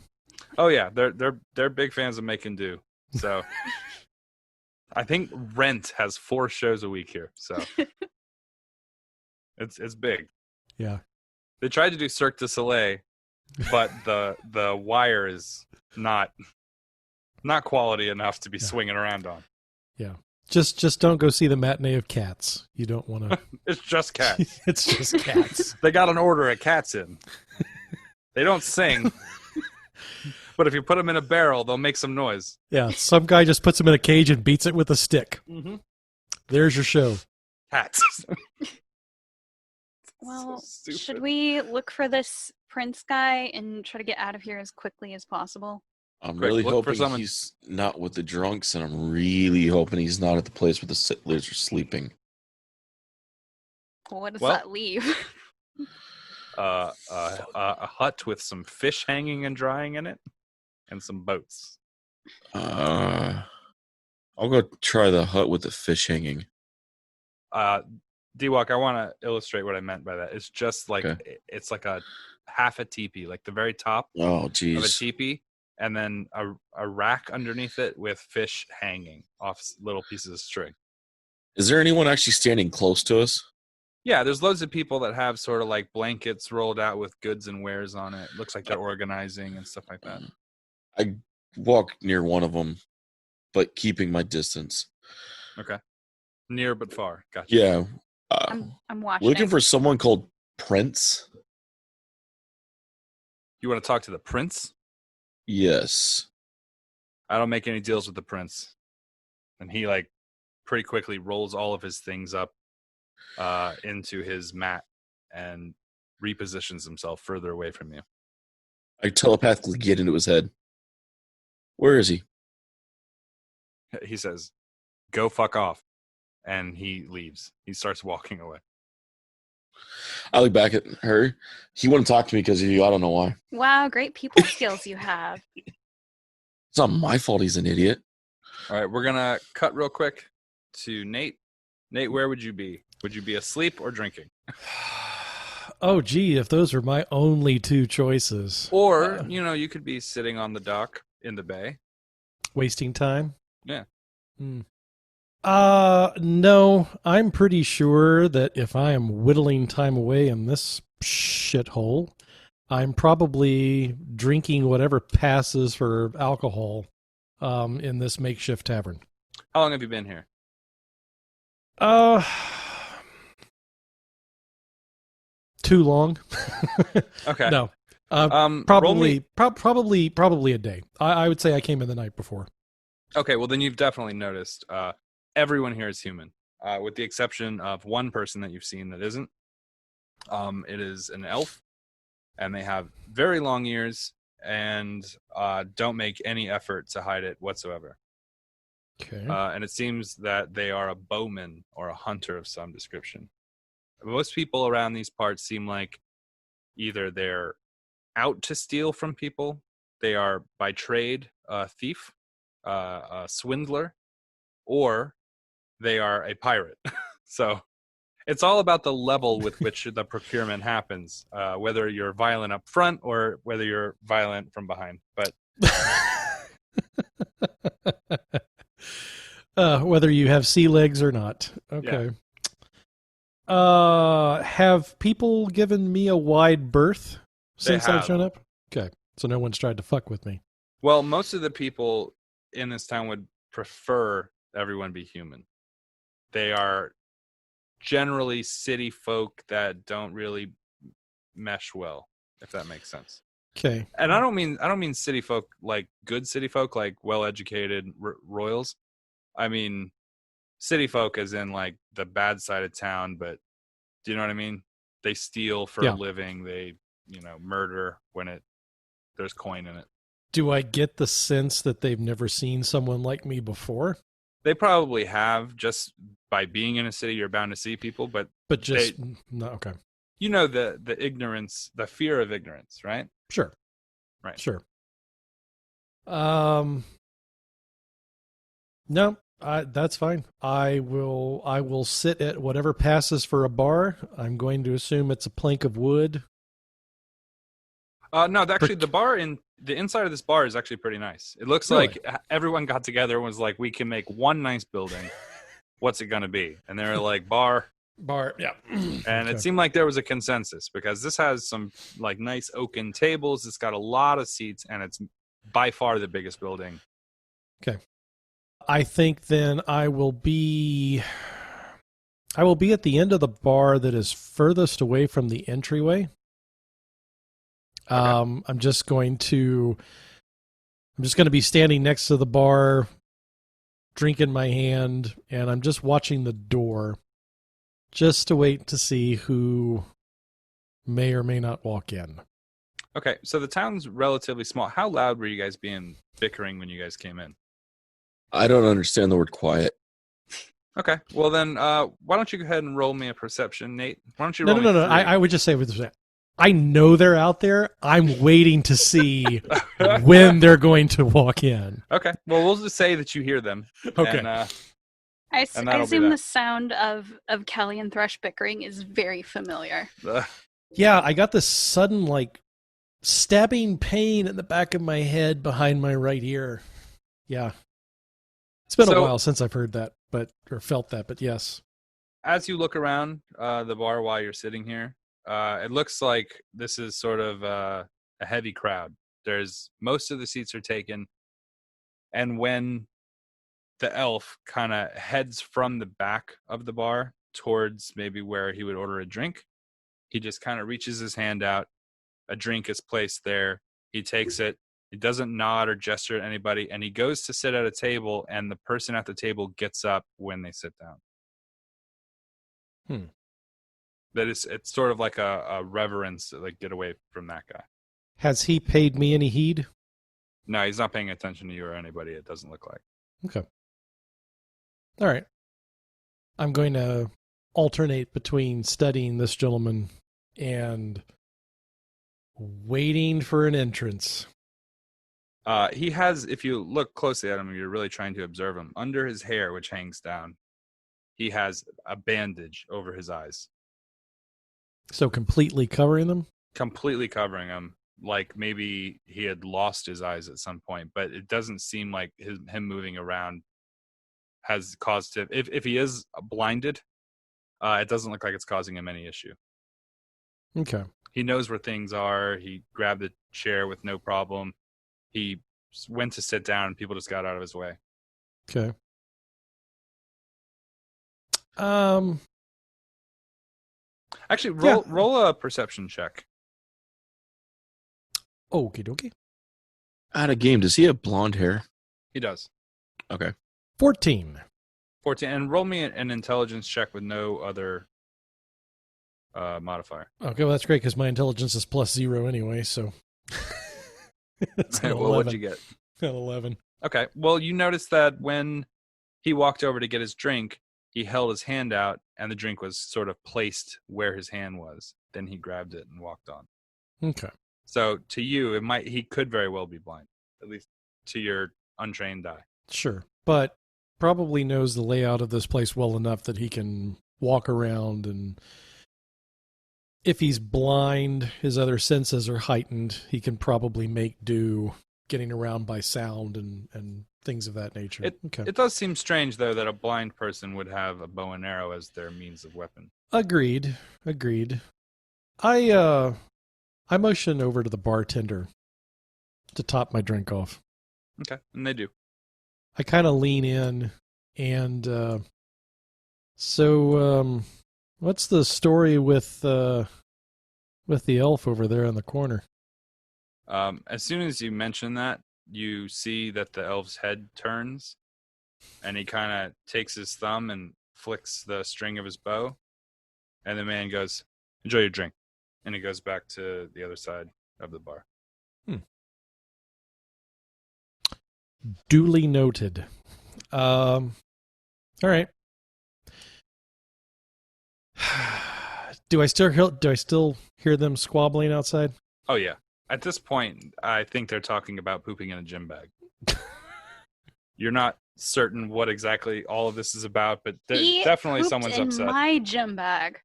[SPEAKER 2] Oh yeah, they're big fans of making do. So I think Rent has 4 shows a week here. So it's big.
[SPEAKER 4] Yeah.
[SPEAKER 2] They tried to do Cirque du Soleil, but the wire is not quality enough to be swinging around on.
[SPEAKER 4] Yeah. Just don't go see the matinee of Cats. You don't want to.
[SPEAKER 2] It's just cats.
[SPEAKER 4] It's just cats.
[SPEAKER 2] They got an order of cats in. They don't sing, but if you put them in a barrel, they'll make some noise.
[SPEAKER 4] Yeah, some guy just puts them in a cage and beats it with a stick.
[SPEAKER 2] Mm-hmm.
[SPEAKER 4] There's your show.
[SPEAKER 2] Cats.
[SPEAKER 3] Well,
[SPEAKER 2] So
[SPEAKER 3] should
[SPEAKER 2] stupid.
[SPEAKER 3] we look for this prince guy and try to get out of here as quickly as possible?
[SPEAKER 5] I'm
[SPEAKER 2] Quick,
[SPEAKER 5] really
[SPEAKER 2] look for
[SPEAKER 5] hoping
[SPEAKER 2] someone-
[SPEAKER 5] he's not with the drunks, and I'm really hoping he's not at the place where the settlers are sleeping.
[SPEAKER 3] What does
[SPEAKER 2] Well-
[SPEAKER 3] that leave?
[SPEAKER 2] A hut with some fish hanging and drying in it, and some boats.
[SPEAKER 5] I'll go try the hut with the fish hanging.
[SPEAKER 2] D-Walk, I want to illustrate what I meant by that. It's just like
[SPEAKER 5] Okay.
[SPEAKER 2] it's like a half a teepee, like the very top
[SPEAKER 5] Oh,
[SPEAKER 2] of a
[SPEAKER 5] jeez.
[SPEAKER 2] teepee, and then a rack underneath it with fish hanging off little pieces of string.
[SPEAKER 5] Is there anyone actually standing close to us?
[SPEAKER 2] Yeah, there's loads of people that have sort of like blankets rolled out with goods and wares on it. Looks like they're organizing and stuff like that.
[SPEAKER 5] I walk near one of them, but keeping my distance.
[SPEAKER 2] Okay. Near but far. Gotcha.
[SPEAKER 5] Yeah.
[SPEAKER 3] I'm watching.
[SPEAKER 5] Looking for someone called Prince?
[SPEAKER 2] You want to talk to the prince?
[SPEAKER 5] Yes.
[SPEAKER 2] I don't make any deals with the prince. And he like pretty quickly rolls all of his things up into his mat and repositions himself further away from you.
[SPEAKER 5] I telepathically get into his head. Where is he?
[SPEAKER 2] He says, "Go fuck off," and he leaves. He starts walking away.
[SPEAKER 5] I look back at her. He wouldn't talk to me because of you. I don't know why.
[SPEAKER 3] Wow, great people skills you have.
[SPEAKER 5] It's not my fault he's an idiot.
[SPEAKER 2] All right, we're gonna cut real quick to Nate. Nate, where would you be? Would you be asleep or drinking?
[SPEAKER 4] Oh, gee, if those were my only two choices.
[SPEAKER 2] Or, you could be sitting on the dock in the bay.
[SPEAKER 4] Wasting time?
[SPEAKER 2] Yeah.
[SPEAKER 4] No, I'm pretty sure that if I am whittling time away in this shithole, I'm probably drinking whatever passes for alcohol in this makeshift tavern.
[SPEAKER 2] How long have you been here?
[SPEAKER 4] Too long.
[SPEAKER 2] Okay.
[SPEAKER 4] No.
[SPEAKER 2] roll me-
[SPEAKER 4] Probably a day. I would say I came in the night before.
[SPEAKER 2] Okay, well then you've definitely noticed. Everyone here is human, with the exception of one person that you've seen that isn't. It is an elf, and they have very long ears and don't make any effort to hide it whatsoever.
[SPEAKER 4] Okay.
[SPEAKER 2] And it seems that they are a bowman or a hunter of some description. Most people around these parts seem like either they're out to steal from people, they are by trade a thief, a swindler, or they are a pirate. So it's all about the level with which the procurement happens, whether you're violent up front or whether you're violent from behind. But
[SPEAKER 4] whether you have sea legs or not. Okay. Have people given me a wide berth since I've shown up? Okay. So no one's tried to fuck with me.
[SPEAKER 2] Well, most of the people in this town would prefer everyone be human. They are generally city folk that don't really mesh well, if that makes sense.
[SPEAKER 4] Okay.
[SPEAKER 2] And I don't mean city folk like good city folk, like well-educated royals. I mean city folk as in like the bad side of town, but do you know what I mean? They steal for a living. They, murder when there's coin in it.
[SPEAKER 4] Do I get the sense that they've never seen someone like me before?
[SPEAKER 2] They probably have. Just by being in a city, you're bound to see people, but
[SPEAKER 4] just no. Okay.
[SPEAKER 2] The ignorance, the fear of ignorance, right?
[SPEAKER 4] Sure.
[SPEAKER 2] Right.
[SPEAKER 4] Sure. No, that's fine. I will sit at whatever passes for a bar. I'm going to assume it's a plank of wood.
[SPEAKER 2] No, actually, the inside of this bar is actually pretty nice. It looks
[SPEAKER 4] Really?
[SPEAKER 2] like everyone got together and was like, "We can make one nice building. What's it gonna be?" And they're like, "Bar."
[SPEAKER 4] Yeah.
[SPEAKER 2] And
[SPEAKER 4] Okay.
[SPEAKER 2] It seemed like there was a consensus because this has some like nice oaken tables. It's got a lot of seats, and it's by far the biggest building.
[SPEAKER 4] Okay. I think then I will be at the end of the bar that is furthest away from the entryway.
[SPEAKER 2] Okay.
[SPEAKER 4] I'm just going to be standing next to the bar, drink in my hand, and I'm just watching the door just to wait to see who may or may not walk in.
[SPEAKER 2] Okay, so the town's relatively small. How loud were you guys being bickering when you guys came in?
[SPEAKER 5] I don't understand the word quiet.
[SPEAKER 2] Okay, well then, why don't you go ahead and roll me a perception, Nate? Why don't you
[SPEAKER 4] No.
[SPEAKER 2] roll me 3?
[SPEAKER 4] I would just say with this, I know they're out there. I'm waiting to see when they're going to walk in.
[SPEAKER 2] Okay, well we'll just say that you hear them.
[SPEAKER 4] Okay.
[SPEAKER 2] And,
[SPEAKER 3] I
[SPEAKER 2] And that'll be
[SPEAKER 3] assume
[SPEAKER 2] that.
[SPEAKER 3] the sound of Calli and Thresh bickering is very familiar.
[SPEAKER 4] Yeah, I got this sudden stabbing pain in the back of my head behind my right ear. Yeah. It's been a while since I've heard that, or felt that, but yes.
[SPEAKER 2] As you look around the bar while you're sitting here, it looks like this is sort of a heavy crowd. Most of the seats are taken, and when the elf kind of heads from the back of the bar towards maybe where he would order a drink, he just kind of reaches his hand out. A drink is placed there. He takes it. He doesn't nod or gesture at anybody, and he goes to sit at a table, and the person at the table gets up when they sit down. It's sort of like a reverence, like get away from that guy.
[SPEAKER 4] Has he paid me any heed?
[SPEAKER 2] No, he's not paying attention to you or anybody, it doesn't look like.
[SPEAKER 4] Okay. All right. I'm going to alternate between studying this gentleman and waiting for an entrance.
[SPEAKER 2] He has, if you look closely at him, you're really trying to observe him. Under his hair, which hangs down, he has a bandage over his eyes.
[SPEAKER 4] So completely covering them?
[SPEAKER 2] Completely covering him. Like maybe he had lost his eyes at some point, but it doesn't seem like him moving around has caused him. If he is blinded, it doesn't look like it's causing him any issue.
[SPEAKER 4] Okay.
[SPEAKER 2] He knows where things are. He grabbed a chair with no problem. He went to sit down, and people just got out of his way.
[SPEAKER 4] Okay.
[SPEAKER 2] Actually, roll a perception check.
[SPEAKER 4] Okie dokie.
[SPEAKER 5] Out of game. Does he have blonde hair?
[SPEAKER 2] He does.
[SPEAKER 5] Okay.
[SPEAKER 4] 14.
[SPEAKER 2] 14, and roll me an intelligence check with no other modifier.
[SPEAKER 4] Okay, well, that's great because my intelligence is +0 anyway, so. It's an
[SPEAKER 2] Well, what'd
[SPEAKER 4] 11.
[SPEAKER 2] you get?
[SPEAKER 4] An 11.
[SPEAKER 2] Okay. Well, you noticed that when he walked over to get his drink, he held his hand out, and the drink was sort of placed where his hand was. Then he grabbed it and walked on.
[SPEAKER 4] Okay.
[SPEAKER 2] So to you, he could very well be blind, at least to your untrained eye.
[SPEAKER 4] Sure. But probably knows the layout of this place well enough that he can walk around, and if he's blind, his other senses are heightened. He can probably make do getting around by sound and things of that nature.
[SPEAKER 2] It does seem strange, though, that a blind person would have a bow and arrow as their means of weapon.
[SPEAKER 4] Agreed. I motion over to the bartender to top my drink off.
[SPEAKER 2] Okay, and they do.
[SPEAKER 4] I kind of lean in and what's the story with the elf over there in the corner?
[SPEAKER 2] As soon as you mention that, you see that the elf's head turns, and he kind of takes his thumb and flicks the string of his bow, and the man goes, "Enjoy your drink," and he goes back to the other side of the bar.
[SPEAKER 4] Duly noted. All right. Do I still hear them squabbling outside?
[SPEAKER 2] Oh yeah. At this point, I think they're talking about pooping in a gym bag. You're not certain what exactly all of this is about, but definitely someone's
[SPEAKER 3] in
[SPEAKER 2] upset.
[SPEAKER 3] My gym bag.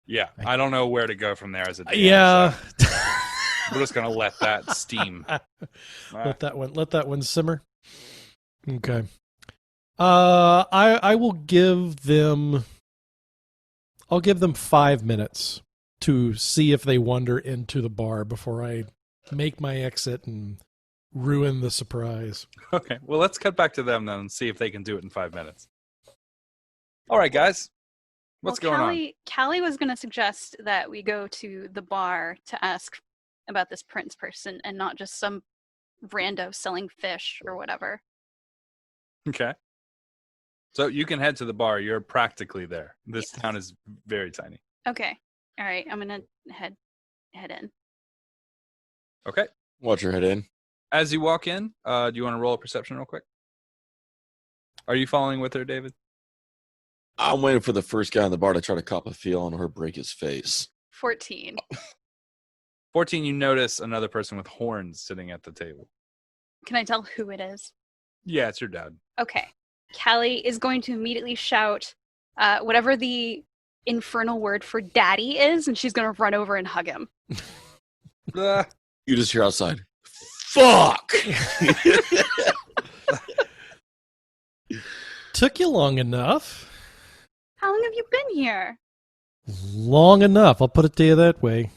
[SPEAKER 2] Yeah, I don't know where to go from there as a DM,
[SPEAKER 4] Yeah.
[SPEAKER 2] so we're just gonna let that steam.
[SPEAKER 4] Let that one simmer. Okay. I will give them. I'll give them 5 minutes to see if they wander into the bar before I make my exit and ruin the surprise.
[SPEAKER 2] Okay, well, let's cut back to them then and see if they can do it in 5 minutes. All right, guys. What's going on?
[SPEAKER 3] Callie was going to suggest that we go to the bar to ask about this prince person and not just some rando selling fish or whatever.
[SPEAKER 2] Okay. So you can head to the bar. You're practically there. This town is very tiny.
[SPEAKER 3] Okay. All right. I'm going to head in.
[SPEAKER 2] Okay.
[SPEAKER 5] Watch your head in.
[SPEAKER 2] As you walk in, do you want to roll a perception real quick? Are you following with her, David?
[SPEAKER 5] I'm waiting for the first guy in the bar to try to cop a feel on her break his face.
[SPEAKER 3] 14.
[SPEAKER 2] 14, you notice another person with horns sitting at the table.
[SPEAKER 3] Can I tell who it is?
[SPEAKER 2] Yeah, it's your dad.
[SPEAKER 3] Okay. Callie is going to immediately shout whatever the infernal word for daddy is, and she's going to run over and hug him.
[SPEAKER 5] You just hear outside, fuck!
[SPEAKER 4] Took you long enough.
[SPEAKER 3] How long have you been here?
[SPEAKER 4] Long enough, I'll put it to you that way.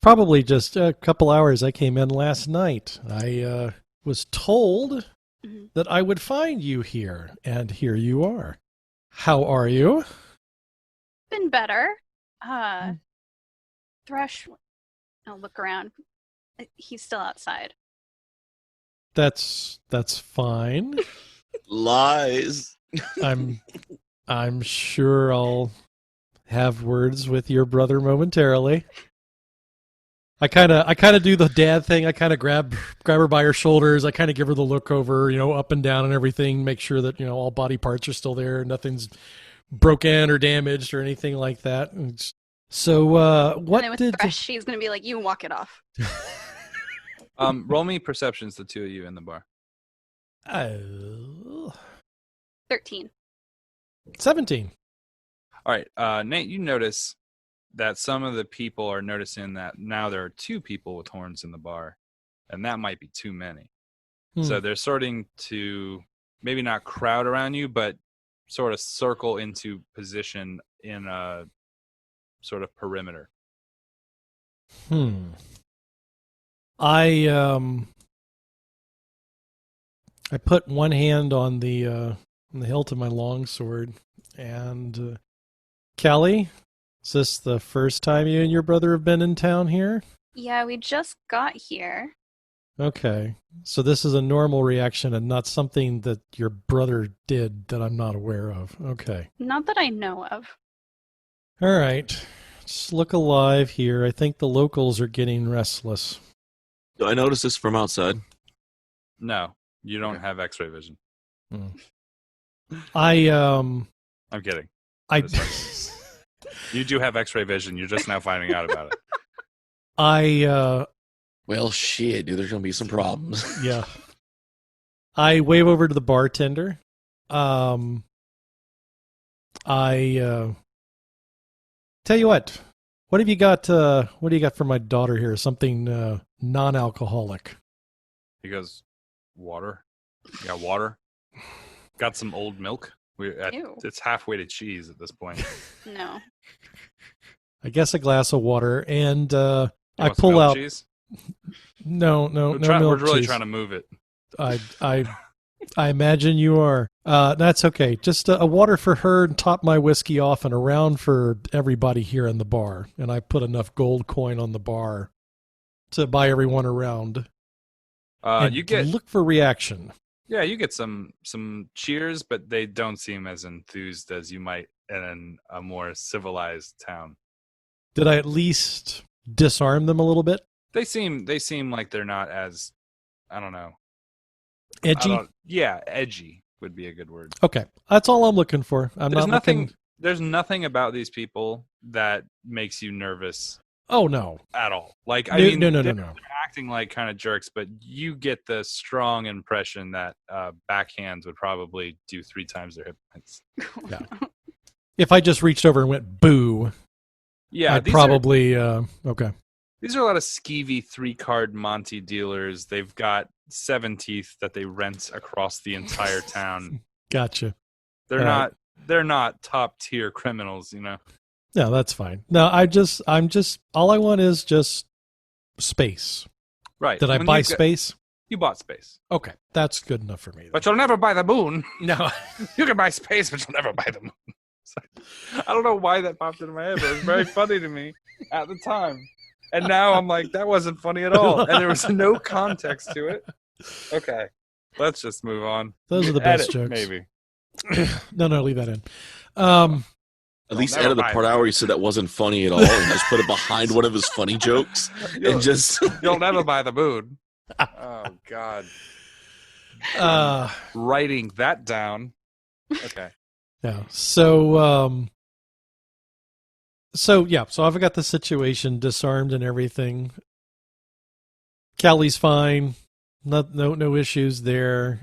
[SPEAKER 4] Probably just a couple hours. I came in last night. I was told that I would find you here, and here you are. How are you?
[SPEAKER 3] Been better. Thresh, I'll look around. He's still outside.
[SPEAKER 4] That's fine.
[SPEAKER 5] Lies.
[SPEAKER 4] I'm sure I'll have words with your brother momentarily. I kind of do the dad thing. I kind of grab her by her shoulders. I kind of give her the look over, up and down and everything. Make sure that all body parts are still there, nothing's broken or damaged or anything like that. So, what
[SPEAKER 3] and then with
[SPEAKER 4] did
[SPEAKER 3] Thresh, she's gonna be like, "You walk it off."
[SPEAKER 2] Roll me perceptions, the two of you in the bar.
[SPEAKER 3] 13.
[SPEAKER 4] 17.
[SPEAKER 2] All right, Nate, you notice that some of the people are noticing that now there are two people with horns in the bar, and that might be too many. So they're starting to maybe not crowd around you, but sort of circle into position in a sort of perimeter.
[SPEAKER 4] I put one hand on the hilt of my longsword, and Calli, is this the first time you and your brother have been in town here?
[SPEAKER 3] Yeah, we just got here.
[SPEAKER 4] Okay, so this is a normal reaction and not something that your brother did that I'm not aware of. Okay.
[SPEAKER 3] Not that I know of.
[SPEAKER 4] All right. Just look alive here. I think the locals are getting restless.
[SPEAKER 5] Do I notice this from outside?
[SPEAKER 2] No, you don't have X-ray vision.
[SPEAKER 4] I'm
[SPEAKER 2] kidding.
[SPEAKER 4] I
[SPEAKER 2] You do have X-ray vision. You're just now finding out about it.
[SPEAKER 5] Well, shit, dude. There's gonna be some problems.
[SPEAKER 4] Yeah. I wave over to the bartender. I tell you what. What have you got? What do you got for my daughter here? Something non-alcoholic.
[SPEAKER 2] He goes, water. You got water? Got some old milk?
[SPEAKER 3] Ew.
[SPEAKER 2] It's halfway to cheese at this point.
[SPEAKER 3] No.
[SPEAKER 4] I guess a glass of water, and
[SPEAKER 2] You
[SPEAKER 4] I
[SPEAKER 2] want some
[SPEAKER 4] pull
[SPEAKER 2] milk
[SPEAKER 4] out.
[SPEAKER 2] cheese?
[SPEAKER 4] No
[SPEAKER 2] We're
[SPEAKER 4] milk
[SPEAKER 2] really
[SPEAKER 4] cheese.
[SPEAKER 2] trying to move it.
[SPEAKER 4] I imagine you are. That's okay. Just a water for her, and top my whiskey off, and a round for everybody here in the bar. And I put enough gold coin on the bar to buy everyone around. And
[SPEAKER 2] You get
[SPEAKER 4] look for reaction.
[SPEAKER 2] Yeah, you get some cheers, but they don't seem as enthused as you might in a more civilized town.
[SPEAKER 4] Did I at least disarm them a little bit?
[SPEAKER 2] They seem like they're not as, I don't know.
[SPEAKER 4] Edgy?
[SPEAKER 2] Yeah, edgy would be a good word.
[SPEAKER 4] Okay. That's all I'm looking for.
[SPEAKER 2] There's nothing about these people that makes you nervous
[SPEAKER 4] Oh, no.
[SPEAKER 2] at all. Like,
[SPEAKER 4] No.
[SPEAKER 2] they're acting like kind of jerks, but you get the strong impression that backhands would probably do 3 times their hit points.
[SPEAKER 4] Yeah. If I just reached over and went boo,
[SPEAKER 2] Yeah,
[SPEAKER 4] I'd probably okay.
[SPEAKER 2] These are a lot of skeevy 3-card Monty dealers. They've got 7 teeth that they rent across the entire town.
[SPEAKER 4] Gotcha.
[SPEAKER 2] They're not top tier criminals,
[SPEAKER 4] No, that's fine. No, I'm just all I want is just space.
[SPEAKER 2] Right.
[SPEAKER 4] Did I buy space?
[SPEAKER 2] You bought space.
[SPEAKER 4] Okay, that's good enough for me. Then.
[SPEAKER 2] But you'll never buy the moon.
[SPEAKER 4] No.
[SPEAKER 2] You can buy space, but you'll never buy the moon. I don't know why that popped into my head, but it was very funny to me at the time. And now I'm like, that wasn't funny at all. And there was no context to it. Okay. Let's just move on.
[SPEAKER 4] Those are the best jokes.
[SPEAKER 2] Maybe.
[SPEAKER 4] No, leave that in.
[SPEAKER 5] At least edit the part out where he said that wasn't funny at all and just put it behind one of his funny jokes. And just
[SPEAKER 2] You'll never buy the moon. Oh, God. Writing that down. Okay.
[SPEAKER 4] Yeah. So I've got the situation disarmed and everything. Calli's fine. No issues there.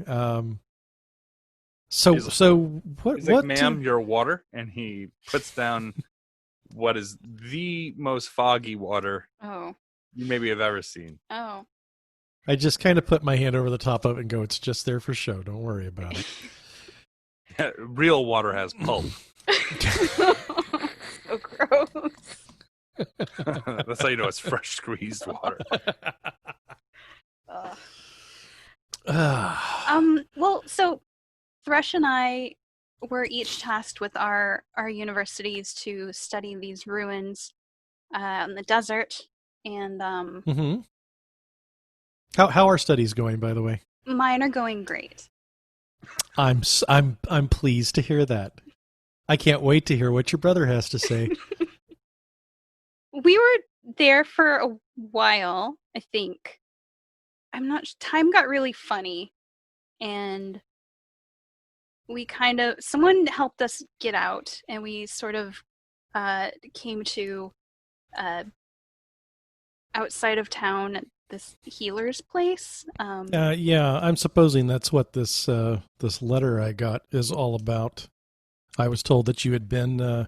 [SPEAKER 4] So what?
[SPEAKER 2] He's like, ma'am, your water, and he puts down what is the most foggy water you maybe have ever seen.
[SPEAKER 3] Oh.
[SPEAKER 4] I just kind of put my hand over the top of it and go, "It's just there for show. Don't worry about it."
[SPEAKER 2] Real water has pulp.
[SPEAKER 3] So gross.
[SPEAKER 2] That's how you know it's fresh squeezed water.
[SPEAKER 3] Well, so Thresh and I were each tasked with our universities to study these ruins in the desert, and
[SPEAKER 4] Mm-hmm. How are studies going, by the way?
[SPEAKER 3] mine are going great.
[SPEAKER 4] I'm pleased to hear that. I can't wait to hear what your brother has to say.
[SPEAKER 3] We were there for a while, I think. I'm not. Time got really funny, and we someone helped us get out, and we sort of came to outside of town at this healer's place.
[SPEAKER 4] Yeah, I'm supposing that's what this letter I got is all about. I was told that you had been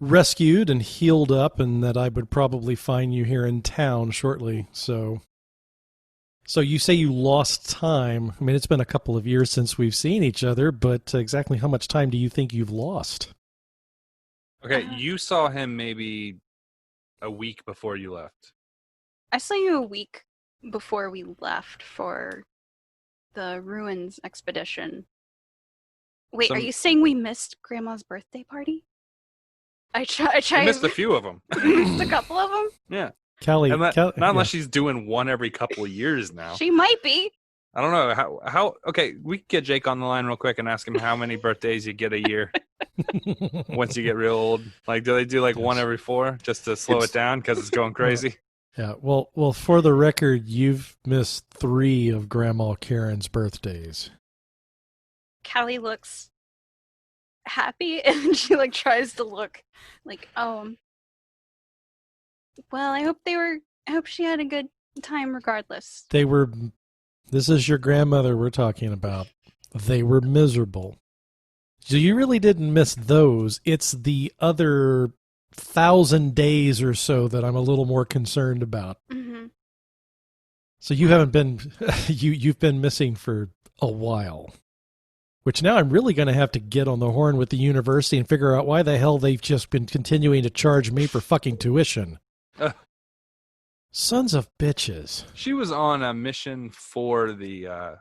[SPEAKER 4] rescued and healed up, and that I would probably find you here in town shortly. So you say you lost time. I mean, it's been a couple of years since we've seen each other, but exactly how much time do you think you've lost?
[SPEAKER 2] Okay, you saw him maybe a week before you left.
[SPEAKER 3] I saw you a week before we left for the ruins expedition. Wait, are you saying we missed Grandma's birthday party? I
[SPEAKER 2] missed a few of them.
[SPEAKER 3] Missed a couple of them?
[SPEAKER 2] Yeah.
[SPEAKER 4] Callie,
[SPEAKER 2] not unless she's doing one every couple of years now.
[SPEAKER 3] She might be.
[SPEAKER 2] I don't know how. Okay, we can get Jake on the line real quick and ask him how many birthdays you get a year once you get real old. Like, do they do like one every 4 just to slow it down because it's going crazy?
[SPEAKER 4] Yeah. Well. For the record, you've missed 3 of Grandma Karen's birthdays.
[SPEAKER 3] Callie looks happy, and she like tries to look like, well, I hope she had a good time regardless.
[SPEAKER 4] This is your grandmother we're talking about. They were miserable. So you really didn't miss those. It's the other 1,000 days or so that I'm a little more concerned about.
[SPEAKER 3] Mm-hmm.
[SPEAKER 4] So you haven't been, you've been missing for a while. Which now I'm really going to have to get on the horn with the university and figure out why the hell they've just been continuing to charge me for fucking tuition. Sons of bitches.
[SPEAKER 2] She was on a mission for the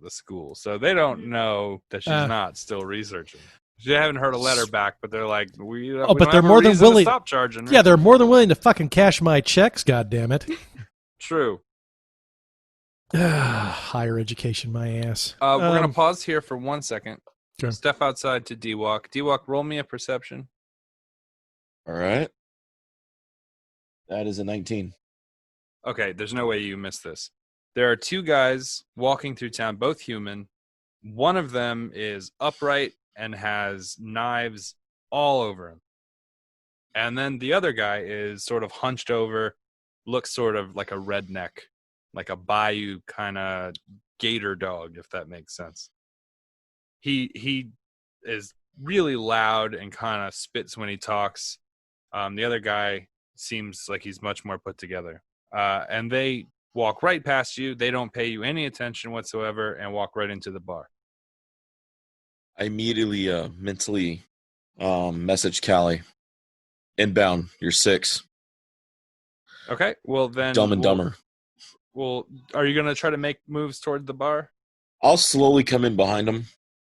[SPEAKER 2] school, so they don't know that she's not still researching. She haven't heard a letter back, but they're like, we
[SPEAKER 4] but they're more than willing
[SPEAKER 2] to stop charging her.
[SPEAKER 4] Yeah, they're more than willing to fucking cash my checks. God damn it.
[SPEAKER 2] True.
[SPEAKER 4] Higher education, my ass.
[SPEAKER 2] We're gonna pause here for 1 second.
[SPEAKER 4] Sure.
[SPEAKER 2] Step outside to D-Walk. D-Walk, roll me a perception.
[SPEAKER 5] All right. That is a 19.
[SPEAKER 2] Okay, there's no way you missed this. There are 2 guys walking through town, both human. One of them is upright and has knives all over him. And then the other guy is sort of hunched over, looks sort of like a redneck, like a bayou kind of gator dog, if that makes sense. He is really loud and kind of spits when he talks. The other guy seems like he's much more put together. And they walk right past you. They don't pay you any attention whatsoever and walk right into the bar.
[SPEAKER 5] I immediately mentally message Callie. Inbound, you're 6.
[SPEAKER 2] Okay, well then...
[SPEAKER 5] Dumb and Dumber.
[SPEAKER 2] Well, are you going to try to make moves toward the bar?
[SPEAKER 5] I'll slowly come in behind him.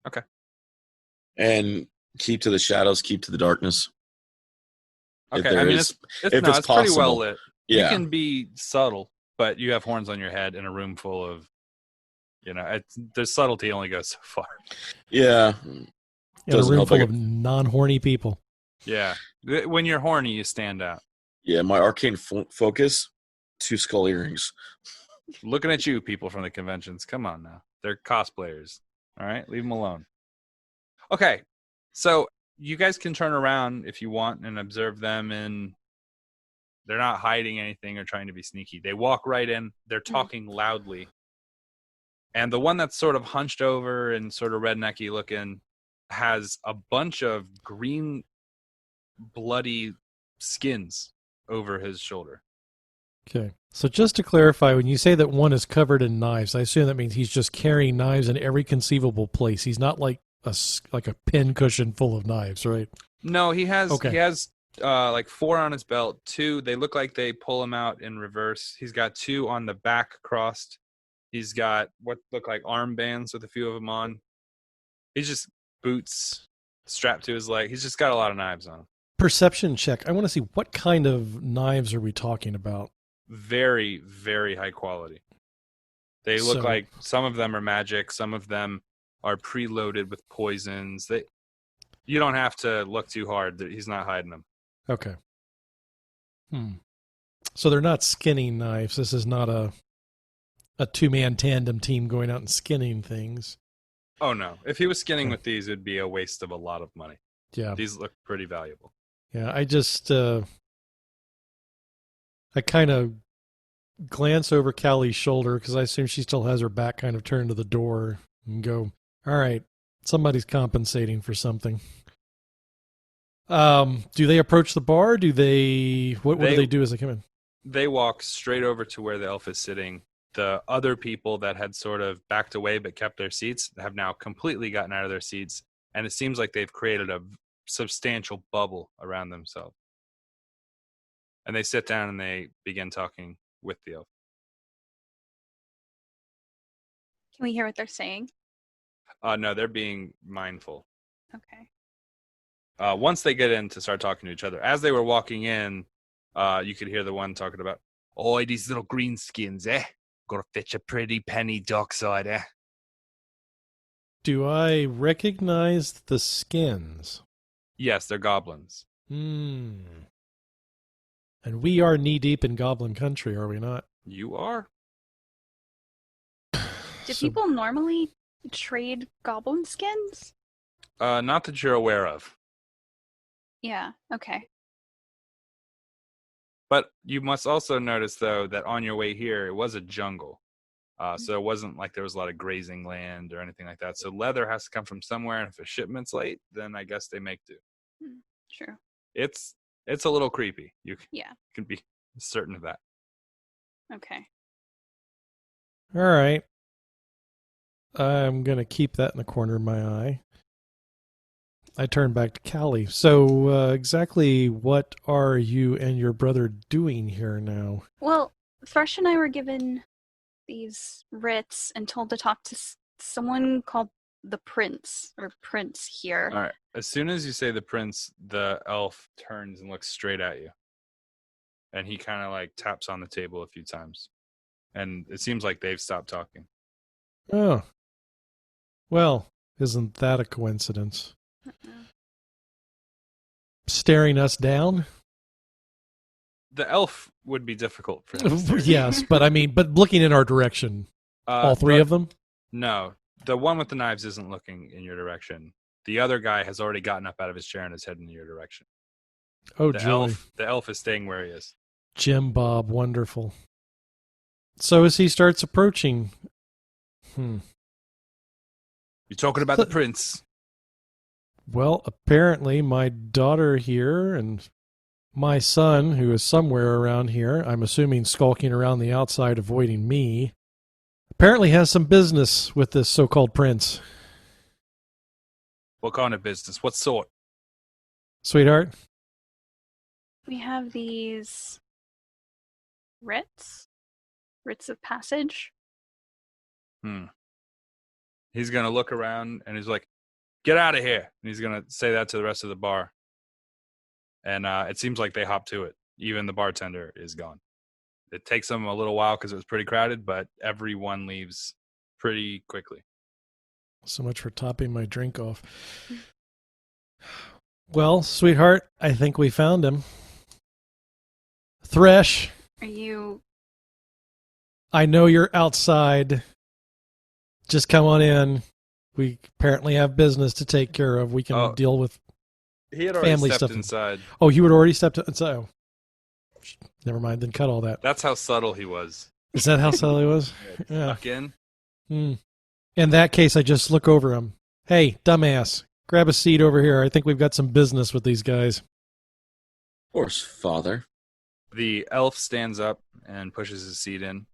[SPEAKER 2] Okay.
[SPEAKER 5] And keep to the shadows, keep to the darkness.
[SPEAKER 2] Okay, I mean, it's pretty well lit.
[SPEAKER 5] Yeah.
[SPEAKER 2] You can be subtle, but you have horns on your head in a room full of, the subtlety only goes so far.
[SPEAKER 5] Yeah.
[SPEAKER 4] In a room full of non-horny people.
[SPEAKER 2] Yeah. When you're horny, you stand out.
[SPEAKER 5] Yeah, my arcane focus, 2 skull earrings.
[SPEAKER 2] Looking at you, people from the conventions. Come on now. They're cosplayers. All right? Leave them alone. Okay. So you guys can turn around if you want and observe them, and they're not hiding anything or trying to be sneaky. They walk right in. They're talking loudly. And the one that's sort of hunched over and sort of rednecky looking has a bunch of green, bloody skins over his shoulder.
[SPEAKER 4] Okay. So just to clarify, when you say that one is covered in knives, I assume that means he's just carrying knives in every conceivable place. He's not like a pin cushion full of knives, right?
[SPEAKER 2] No, he has like 4 on his belt. 2, they look like they pull him out in reverse. He's got 2 on the back crossed. He's got what look like armbands with a few of them on. He's just boots strapped to his leg. He's just got a lot of knives on him.
[SPEAKER 4] Perception check. I want to see, what kind of knives are we talking about?
[SPEAKER 2] Very, very high quality. They look like some of them are magic. Some of them are preloaded with poisons. You don't have to look too hard. He's not hiding them.
[SPEAKER 4] Okay. So they're not skinning knives. This is not a two-man tandem team going out and skinning things.
[SPEAKER 2] Oh, no. If he was skinning with these, it would be a waste of a lot of money.
[SPEAKER 4] Yeah.
[SPEAKER 2] These look pretty valuable.
[SPEAKER 4] Yeah, I just... I kind of glance over Callie's shoulder because I assume she still has her back kind of turned to the door and go, all right, somebody's compensating for something. Do they approach the bar? Do they... What do they do as they come in?
[SPEAKER 2] They walk straight over to where the elf is sitting. The other people that had sort of backed away but kept their seats have now completely gotten out of their seats, and it seems like they've created a substantial bubble around themselves. And they sit down and they begin talking with the elf.
[SPEAKER 3] Can we hear what they're saying?
[SPEAKER 2] No, they're being mindful.
[SPEAKER 3] Okay.
[SPEAKER 2] Once they get in to start talking to each other, as they were walking in, you could hear the one talking about, "Oi, these little greenskins, eh? Gotta fetch a pretty penny dockside, eh?"
[SPEAKER 4] Do I recognize the skins?
[SPEAKER 2] Yes, they're goblins.
[SPEAKER 4] And we are knee-deep in goblin country, are we not?
[SPEAKER 2] You are?
[SPEAKER 3] Do people normally trade goblin skins?
[SPEAKER 2] Not that you're aware of.
[SPEAKER 3] Yeah, okay.
[SPEAKER 2] But you must also notice, though, that on your way here, it was a jungle. So it wasn't like there was a lot of grazing land or anything like that. So leather has to come from somewhere, and if a shipment's late, then I guess they make do.
[SPEAKER 3] True.
[SPEAKER 2] It's a little creepy. You
[SPEAKER 3] Yeah.
[SPEAKER 2] can be certain of that.
[SPEAKER 3] Okay.
[SPEAKER 4] All right. I'm going to keep that in the corner of my eye. I turn back to Callie. So exactly what are you and your brother doing here now?
[SPEAKER 3] Well, Thresh and I were given these writs and told to talk to someone called the Prince, or Prince here.
[SPEAKER 2] All right. As soon as you say the prince, the elf turns and looks straight at you. And he kind of like taps on the table a few times. And it seems like they've stopped talking.
[SPEAKER 4] Oh. Well, isn't that a coincidence? Staring us down?
[SPEAKER 2] The elf would be difficult for him.
[SPEAKER 4] Yes, but looking in our direction. All three of them?
[SPEAKER 2] No. The one with the knives isn't looking in your direction. The other guy has already gotten up out of his chair and is heading in your direction.
[SPEAKER 4] Oh,
[SPEAKER 2] The elf is staying where he is.
[SPEAKER 4] Jim Bob, wonderful. So as he starts approaching...
[SPEAKER 2] You're talking about the prince.
[SPEAKER 4] Well, apparently my daughter here and my son, who is somewhere around here, I'm assuming skulking around the outside avoiding me, apparently has some business with this so-called prince.
[SPEAKER 2] What kind of business? What sort?
[SPEAKER 4] Sweetheart?
[SPEAKER 3] We have these writs of passage.
[SPEAKER 2] He's going to look around and he's like, "Get out of here." And he's going to say that to the rest of the bar. And it seems like they hop to it. Even the bartender is gone. It takes them a little while because it was pretty crowded, but everyone leaves pretty quickly.
[SPEAKER 4] So much for topping my drink off. Well, sweetheart, I think we found him. Thresh.
[SPEAKER 3] Are you...
[SPEAKER 4] I know you're outside. Just come on in. We apparently have business to take care of. We can deal with
[SPEAKER 2] he had already
[SPEAKER 4] family
[SPEAKER 2] stepped
[SPEAKER 4] stuff.
[SPEAKER 2] Inside.
[SPEAKER 4] Oh, you had already stepped inside? Oh. Never mind, then cut all that.
[SPEAKER 2] That's how subtle he was.
[SPEAKER 4] Is that how subtle he was?
[SPEAKER 2] Yeah. Stuck in.
[SPEAKER 4] In that case, I just look over him. Hey, dumbass, grab a seat over here. I think we've got some business with these guys.
[SPEAKER 5] Of course, father.
[SPEAKER 2] The elf stands up and pushes his seat in,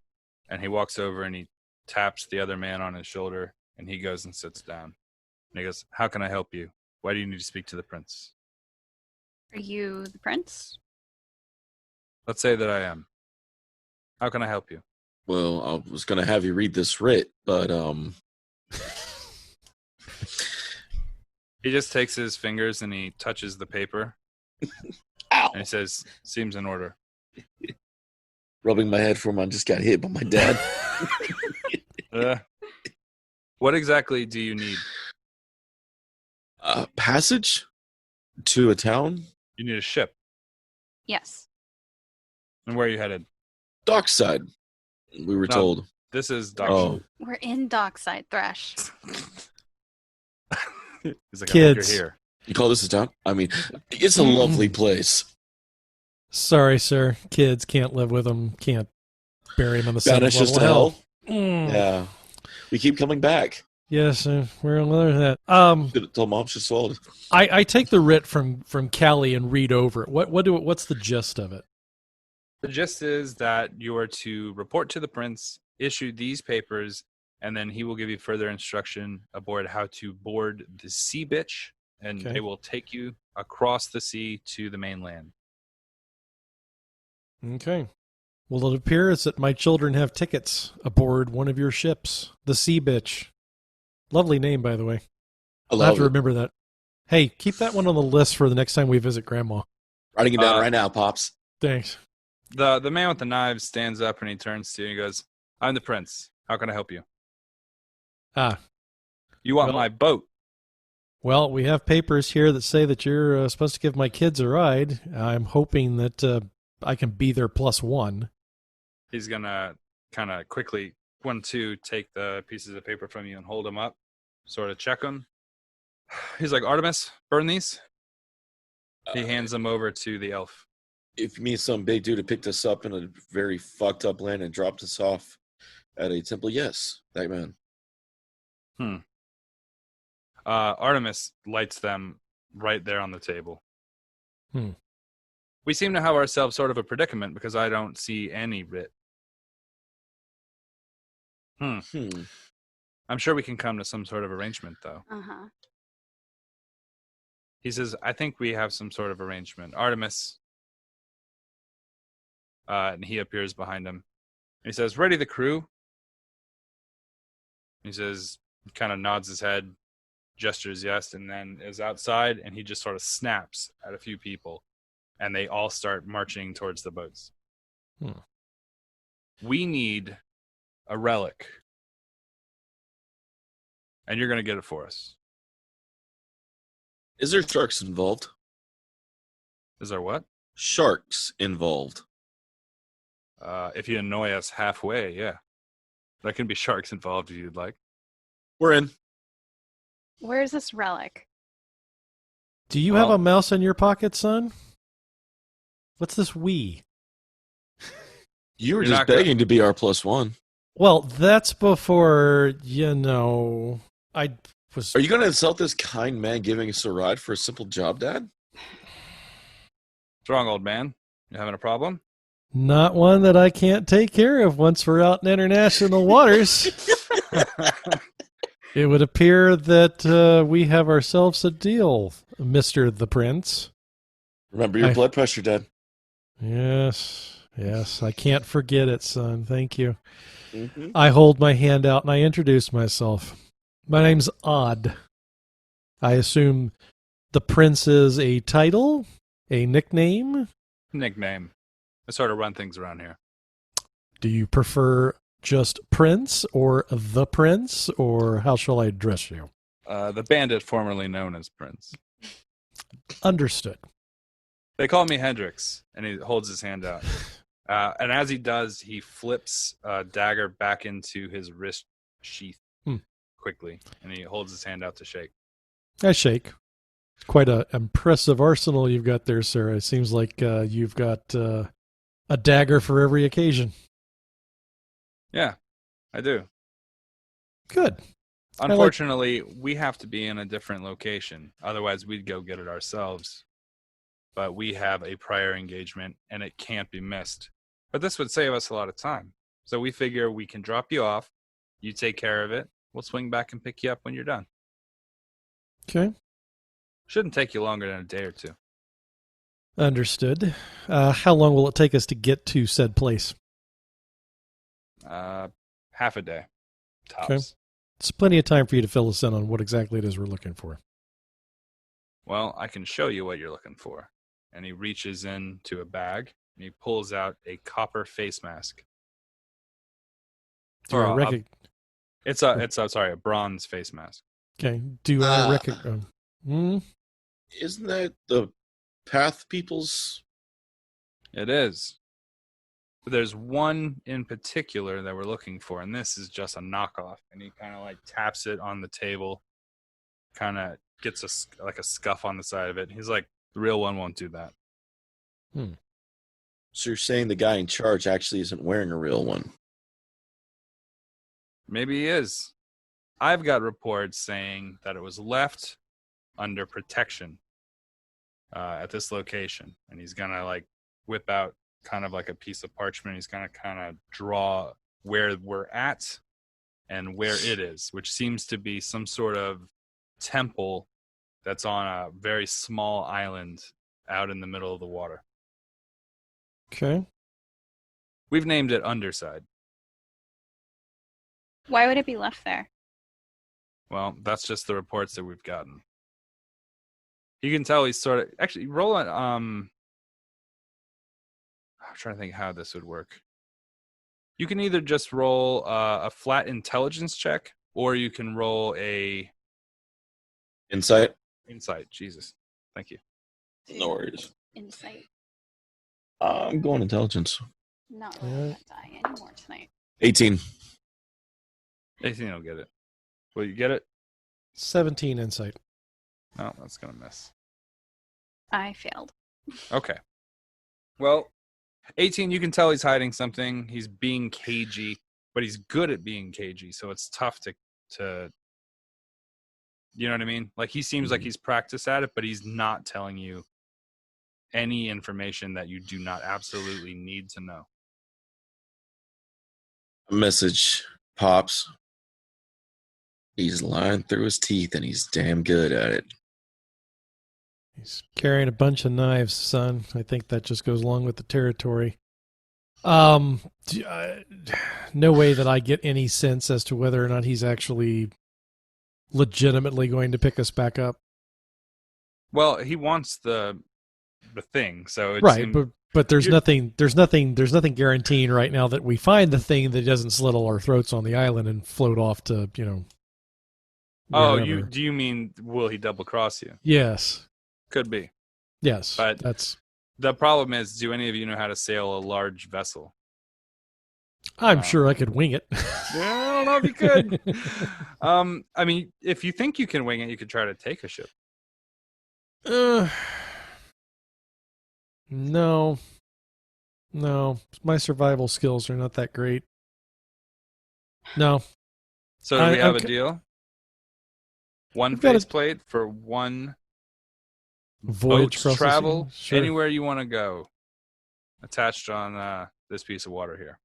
[SPEAKER 2] and he walks over and he taps the other man on his shoulder, and he goes and sits down. And he goes, "How can I help you? Why do you need to speak to the prince?"
[SPEAKER 3] Are you the prince?
[SPEAKER 2] Let's say that I am. How can I help you?
[SPEAKER 5] Well, I was going to have you read this writ, but
[SPEAKER 2] He just takes his fingers and he touches the paper.
[SPEAKER 5] Ow!
[SPEAKER 2] And he says, "Seems in order."
[SPEAKER 5] Rubbing my head for him, I just got hit by my dad.
[SPEAKER 2] What exactly do you need?
[SPEAKER 5] Passage to a town?
[SPEAKER 2] You need a ship.
[SPEAKER 3] Yes.
[SPEAKER 2] And where are you headed?
[SPEAKER 5] Dockside, we were
[SPEAKER 2] No.
[SPEAKER 5] told.
[SPEAKER 2] This is
[SPEAKER 3] We're
[SPEAKER 2] Dockside.
[SPEAKER 5] Oh,
[SPEAKER 3] We're in dockside, Thresh.
[SPEAKER 2] He's like,
[SPEAKER 4] Kids.
[SPEAKER 2] I think you're here.
[SPEAKER 5] you call this a town? I mean, it's a lovely place.
[SPEAKER 4] Sorry, sir. Kids can't live with them. Can't bury them in the
[SPEAKER 5] Banish
[SPEAKER 4] seventh
[SPEAKER 5] us to
[SPEAKER 4] level
[SPEAKER 5] hell?
[SPEAKER 4] Mm.
[SPEAKER 5] Yeah. We keep coming back.
[SPEAKER 4] Yes, we're aware of that.
[SPEAKER 5] Could have told Mom she swallowed.
[SPEAKER 4] I take the writ from Calli and read over it. What's the gist of it?
[SPEAKER 2] The gist is that you are to report to the prince, issue these papers, and then he will give you further instruction aboard how to board the sea bitch, and
[SPEAKER 4] Okay.
[SPEAKER 2] they will take you across the sea to the mainland.
[SPEAKER 4] Okay. Well, it appears that my children have tickets aboard one of your ships, the Sea Bitch. Lovely name, by the way.
[SPEAKER 5] I
[SPEAKER 4] I'll have
[SPEAKER 5] love
[SPEAKER 4] to
[SPEAKER 5] it.
[SPEAKER 4] remember that. Hey, keep that one on the list for the next time we visit Grandma.
[SPEAKER 5] Writing it down right now, Pops.
[SPEAKER 4] Thanks.
[SPEAKER 2] The man with the knives stands up and he turns to you and he goes, I'm the prince. How can I help you?
[SPEAKER 4] Ah,
[SPEAKER 2] You want
[SPEAKER 4] Well-
[SPEAKER 2] my boat?
[SPEAKER 4] well, we have papers here that say that you're supposed to give my kids a ride. I'm hoping that I can be their +1.
[SPEAKER 2] He's going to kind of quickly, 1-2, take the pieces of paper from you and hold them up, sort of check them. He's like, Artemis, burn these. He hands them over to the elf.
[SPEAKER 5] If me and some big dude had picked us up in a very fucked up land and dropped us off at a temple, yes, that man.
[SPEAKER 2] Artemis lights them right there on the table.
[SPEAKER 4] Hmm.
[SPEAKER 2] We seem to have ourselves sort of a predicament because I don't see any writ.
[SPEAKER 5] Hmm.
[SPEAKER 2] I'm sure we can come to some sort of arrangement, though.
[SPEAKER 3] Uh-huh.
[SPEAKER 2] He says, I think we have some sort of arrangement. Artemis. And he appears behind him. He says, ready the crew. He says, kind of nods his head, gestures yes, and then is outside, and he just sort of snaps at a few people, and they all start marching towards the boats.
[SPEAKER 4] Hmm.
[SPEAKER 2] We need a relic, and you're going to get it for us.
[SPEAKER 5] Is there sharks involved?
[SPEAKER 2] Is there what?
[SPEAKER 5] Sharks involved.
[SPEAKER 2] If you annoy us halfway, yeah. There can be sharks involved if you'd like.
[SPEAKER 5] We're in.
[SPEAKER 3] Where's this relic?
[SPEAKER 4] Do you have
[SPEAKER 2] Well-
[SPEAKER 4] a mouse in your pocket, son? What's this we?
[SPEAKER 5] You were
[SPEAKER 2] You're
[SPEAKER 5] just
[SPEAKER 2] not gonna-
[SPEAKER 5] begging to be our +1.
[SPEAKER 4] Well, that's before, I was...
[SPEAKER 5] Are you going to insult this kind man giving us a ride for a simple job, Dad?
[SPEAKER 2] What's wrong, old man? You having a problem?
[SPEAKER 4] Not one that I can't take care of once we're out in international waters. It would appear that we have ourselves a deal, Mr. the Prince.
[SPEAKER 5] Remember your
[SPEAKER 4] I-
[SPEAKER 5] blood pressure, Dad.
[SPEAKER 4] Yes, I can't forget it, son. Thank you.
[SPEAKER 5] Mm-hmm.
[SPEAKER 4] I hold my hand out and I introduce myself. My name's Odd. I assume the Prince is a title, a nickname.
[SPEAKER 2] Nickname. I sort of run things around here.
[SPEAKER 4] Do you prefer just Prince or the Prince, or how shall I address you?
[SPEAKER 2] The bandit formerly known as Prince.
[SPEAKER 4] Understood.
[SPEAKER 2] They call me Hendrix, and he holds his hand out. And as he does, he flips a dagger back into his wrist sheath quickly, and he holds his hand out to shake.
[SPEAKER 4] I shake. Quite an impressive arsenal you've got there, sir. It seems like you've got a dagger for every occasion.
[SPEAKER 2] Yeah, I do.
[SPEAKER 4] Good.
[SPEAKER 2] Unfortunately, we have to be in a different location. Otherwise, we'd go get it ourselves. But we have a prior engagement, and it can't be missed. But this would save us a lot of time. So we figure we can drop you off. You take care of it. We'll swing back and pick you up when you're done.
[SPEAKER 4] Okay.
[SPEAKER 2] Shouldn't take you longer than a day or two.
[SPEAKER 4] Understood. How long will it take us to get to said place?
[SPEAKER 2] Half a day. Tops.
[SPEAKER 4] Okay. It's plenty of time for you to fill us in on what exactly it is we're looking for.
[SPEAKER 2] Well, I can show you what you're looking for. And he reaches into a bag and he pulls out a copper face mask.
[SPEAKER 4] Do
[SPEAKER 2] Or
[SPEAKER 4] I
[SPEAKER 2] a-
[SPEAKER 4] recognize?
[SPEAKER 2] It's a bronze face mask.
[SPEAKER 4] Okay. Do I recognize? Hmm.
[SPEAKER 5] Isn't that the Path People's?
[SPEAKER 2] It is. But there's one in particular that we're looking for, and this is just a knockoff. And he kind of like taps it on the table, kind of gets a scuff on the side of it. He's like, the real one won't do that.
[SPEAKER 5] So you're saying the guy in charge actually isn't wearing a real one?
[SPEAKER 2] Maybe he is. I've got reports saying that it was left under protection at this location, and he's gonna like whip out kind of like a piece of parchment. He's gonna kind of draw where we're at and where it is, which seems to be some sort of temple that's on a very small island out in the middle of the water.
[SPEAKER 4] Okay.
[SPEAKER 2] We've named it Underside.
[SPEAKER 3] Why would it be left there?
[SPEAKER 2] Well, that's just the reports that we've gotten. You can tell he's sort of actually rolling. I'm trying to think how this would work. You can either just roll a flat intelligence check, or you can roll a
[SPEAKER 5] Insight?
[SPEAKER 2] insight. Jesus, thank you.
[SPEAKER 5] No worries.
[SPEAKER 3] Insight.
[SPEAKER 5] I'm going intelligence.
[SPEAKER 3] Not rolling that die anymore tonight.
[SPEAKER 5] 18.
[SPEAKER 2] 18 will get it. Will you get it?
[SPEAKER 4] 17 insight.
[SPEAKER 2] No, that's gonna miss.
[SPEAKER 3] I failed.
[SPEAKER 2] Okay. Well, 18, you can tell he's hiding something. He's being cagey, but he's good at being cagey, so it's tough to you know what I mean? Like, he seems like he's practiced at it, but he's not telling you any information that you do not absolutely need to know.
[SPEAKER 5] A message pops. He's lying through his teeth, and he's damn good at it.
[SPEAKER 4] He's carrying a bunch of knives, son. I think that just goes along with the territory. No way that I get any sense as to whether or not he's actually legitimately going to pick us back up.
[SPEAKER 2] Well, he wants the thing, so it
[SPEAKER 4] Right,
[SPEAKER 2] seemed,
[SPEAKER 4] but there's nothing guaranteeing right now that we find the thing that doesn't slit all our throats on the island and float off to,
[SPEAKER 2] Oh,
[SPEAKER 4] wherever.
[SPEAKER 2] do you mean will he double cross you?
[SPEAKER 4] Yes.
[SPEAKER 2] Could be.
[SPEAKER 4] Yes.
[SPEAKER 2] But
[SPEAKER 4] that's
[SPEAKER 2] the problem is, do any of you know how to sail a large vessel?
[SPEAKER 4] I'm sure I could wing it.
[SPEAKER 2] Yeah, I don't know if you could. I mean, if you think you can wing it, you could try to take a ship.
[SPEAKER 4] No. My survival skills are not that great. No.
[SPEAKER 2] So do we have
[SPEAKER 4] I'm
[SPEAKER 2] a deal? One
[SPEAKER 4] We've got
[SPEAKER 2] faceplate for one
[SPEAKER 4] Voyage
[SPEAKER 2] boat's
[SPEAKER 4] across the
[SPEAKER 2] travel
[SPEAKER 4] sea? Sure.
[SPEAKER 2] anywhere you want to go. Attached on this piece of water here.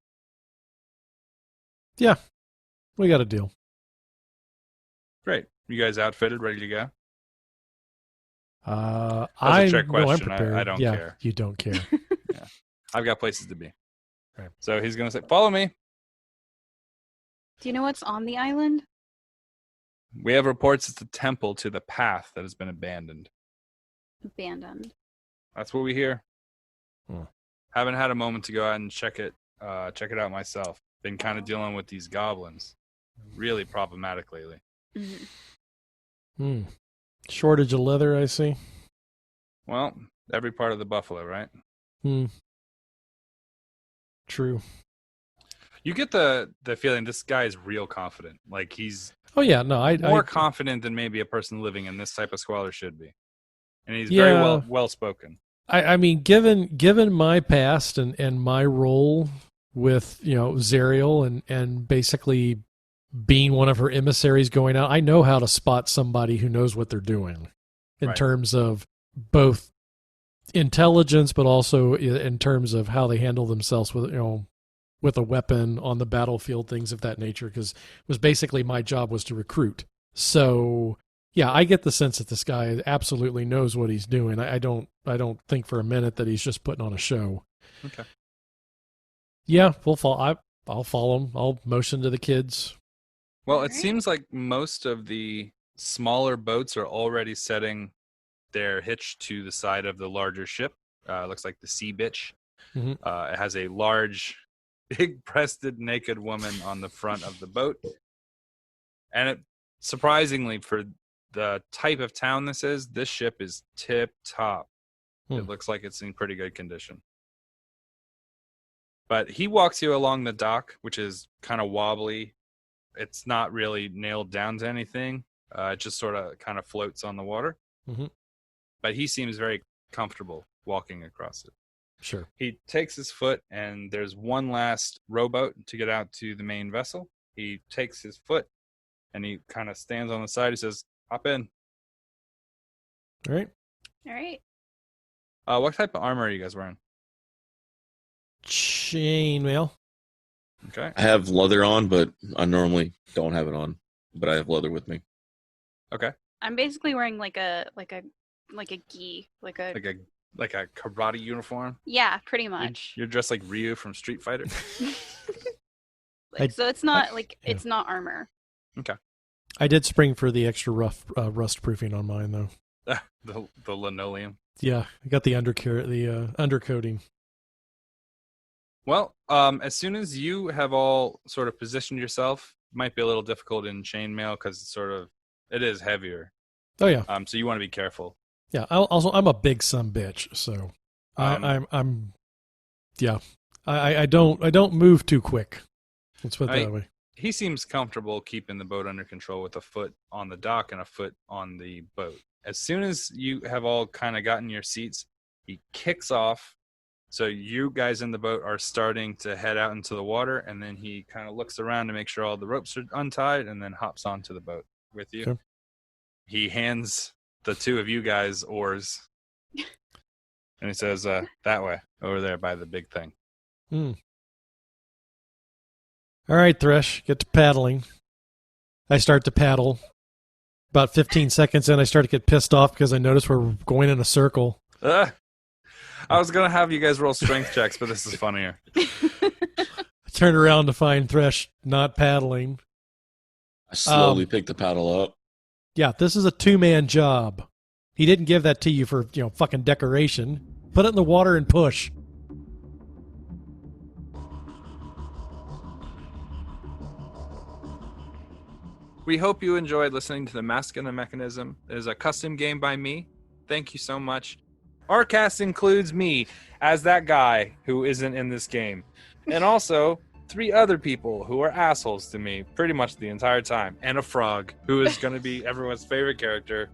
[SPEAKER 4] Yeah. We got a deal.
[SPEAKER 2] Great. You guys outfitted, ready to go?
[SPEAKER 4] I'm
[SPEAKER 2] trick question.
[SPEAKER 4] prepared.
[SPEAKER 2] I don't
[SPEAKER 4] yeah,
[SPEAKER 2] care.
[SPEAKER 4] You don't care.
[SPEAKER 2] Yeah. I've got places to be.
[SPEAKER 4] Right.
[SPEAKER 2] So he's going to say, follow me.
[SPEAKER 3] Do you know what's on the island?
[SPEAKER 2] We have reports it's a temple to the path that has been abandoned.
[SPEAKER 3] Abandoned.
[SPEAKER 2] That's what we hear.
[SPEAKER 4] Hmm.
[SPEAKER 2] Haven't had a moment to go out and check it out myself. Been kind of dealing with these goblins. Really problematic lately.
[SPEAKER 3] Mm-hmm.
[SPEAKER 4] Shortage of leather, I see.
[SPEAKER 2] Well, every part of the buffalo, right?
[SPEAKER 4] True.
[SPEAKER 2] You get the feeling this guy is real confident. Like, he's
[SPEAKER 4] Oh yeah, no,
[SPEAKER 2] more confident than maybe a person living in this type of squalor should be. And he's
[SPEAKER 4] Yeah.
[SPEAKER 2] very well spoken.
[SPEAKER 4] I mean, given my past and my role with Zerial and basically being one of her emissaries going out, I know how to spot somebody who knows what they're doing in
[SPEAKER 2] Right.
[SPEAKER 4] terms of both intelligence, but also in terms of how they handle themselves with a weapon on the battlefield, things of that nature. Because it was basically my job was to recruit. So yeah, I get the sense that this guy absolutely knows what he's doing. I don't think for a minute that he's just putting on a show.
[SPEAKER 2] Okay.
[SPEAKER 4] Yeah, we'll follow. I'll follow him. I'll motion to the kids.
[SPEAKER 2] Well, it
[SPEAKER 3] Alright.
[SPEAKER 2] seems like most of the smaller boats are already setting their hitch to the side of the larger ship. It looks like the Sea Bitch.
[SPEAKER 4] Mhm.
[SPEAKER 2] It has a large, big-breasted, naked woman on the front of the boat. And it, surprisingly, for the type of town this ship is tip top.
[SPEAKER 4] Hmm.
[SPEAKER 2] It looks like it's in pretty good condition. But he walks you along the dock, which is kind of wobbly. It's not really nailed down to anything. It just sort of kind of floats on the water.
[SPEAKER 4] Mhm.
[SPEAKER 2] But he seems very comfortable walking across it.
[SPEAKER 4] Sure.
[SPEAKER 2] He takes his foot, and there's one last rowboat to get out to the main vessel. He takes his foot, and he kind of stands on the side. He says, hop in.
[SPEAKER 4] All right.
[SPEAKER 3] All right.
[SPEAKER 2] What type of armor are you guys wearing?
[SPEAKER 4] Chainmail.
[SPEAKER 2] Okay.
[SPEAKER 5] I have leather on, but I normally don't have it on. But I have leather with me.
[SPEAKER 2] Okay.
[SPEAKER 3] I'm basically wearing like a gi, like a
[SPEAKER 2] karate uniform.
[SPEAKER 3] yeah, pretty much.
[SPEAKER 2] You're dressed like Ryu from Street Fighter.
[SPEAKER 3] So it's not it's not armor.
[SPEAKER 2] Okay.
[SPEAKER 4] I did spring for the extra rough rust proofing on mine though.
[SPEAKER 2] The linoleum.
[SPEAKER 4] Yeah, I got the undercoating.
[SPEAKER 2] Well, as soon as you have all sort of positioned yourself, might be a little difficult in chainmail because it is heavier.
[SPEAKER 4] Oh yeah.
[SPEAKER 2] So you want to be careful.
[SPEAKER 4] Yeah. I'm a big son bitch, so I don't move too quick. Let's put it that way.
[SPEAKER 2] He seems comfortable keeping the boat under control with a foot on the dock and a foot on the boat. As soon as you have all kind of gotten your seats, he kicks off. So you guys in the boat are starting to head out into the water, and then he kind of looks around to make sure all the ropes are untied, and then hops onto the boat with you.
[SPEAKER 4] Sure.
[SPEAKER 2] He hands the two of you guys oars, and he says, that way, over there by the big thing.
[SPEAKER 4] All right, Thresh, get to paddling. I start to paddle. About 15 seconds in, I start to get pissed off because I notice we're going in a circle.
[SPEAKER 2] I was going to have you guys roll strength checks, but this is funnier.
[SPEAKER 4] I turn around to find Thresh not paddling.
[SPEAKER 5] I slowly pick the paddle up.
[SPEAKER 4] Yeah, this is a two-man job. He didn't give that to you for, fucking decoration. Put it in the water and push.
[SPEAKER 2] We hope you enjoyed listening to The Mask and the Mechanism. It is a custom game by me. Thank you so much. Our cast includes me as that guy who isn't in this game. And also 3 other people who are assholes to me pretty much the entire time. And a frog who is going to be everyone's favorite character.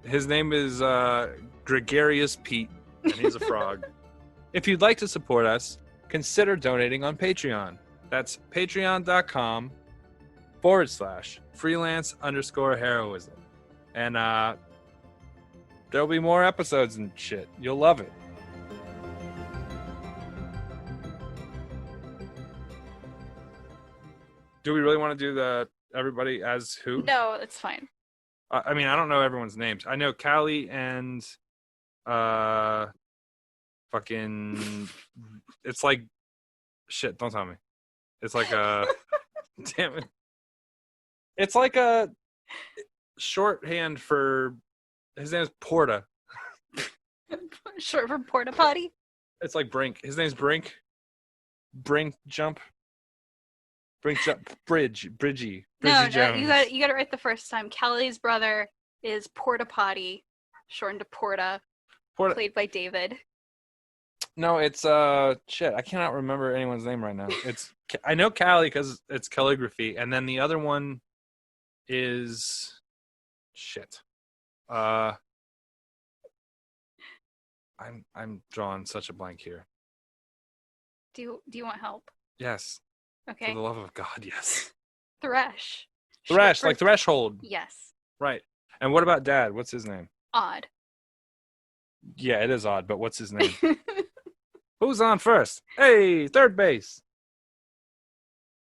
[SPEAKER 2] His name is Gregarious Pete, and he's a frog. If you'd like to support us, consider donating on Patreon. That's patreon.com/freelance_heroism. And there'll be more episodes and shit. You'll love it. Do we really want to do the everybody as who?
[SPEAKER 3] No, it's fine.
[SPEAKER 2] I mean, I don't know everyone's names. I know Calli and fucking it's like shit, don't tell me. It's like a damn it. It's like a shorthand for his name is Porta.
[SPEAKER 3] Short for porta potty.
[SPEAKER 2] It's like Brink. His name's Brink. Brink jump. Brink jump. Bridgie
[SPEAKER 3] No,
[SPEAKER 2] Jones.
[SPEAKER 3] you got it right the first time. Calli's brother is Porta Potty, shortened to Porta, played by David.
[SPEAKER 2] No, it's shit. I cannot remember anyone's name right now. I know Calli because it's calligraphy, and then the other one is shit. I'm drawing such a blank here.
[SPEAKER 3] Do you want help?
[SPEAKER 2] Yes.
[SPEAKER 3] Okay.
[SPEAKER 2] For the love of God, yes.
[SPEAKER 3] Thresh.
[SPEAKER 2] Thresh, like threshold.
[SPEAKER 3] Yes.
[SPEAKER 2] Right. And what about Dad? What's his name?
[SPEAKER 3] Odd.
[SPEAKER 2] Yeah, it is odd, but what's his name? Who's on first? Hey, third base.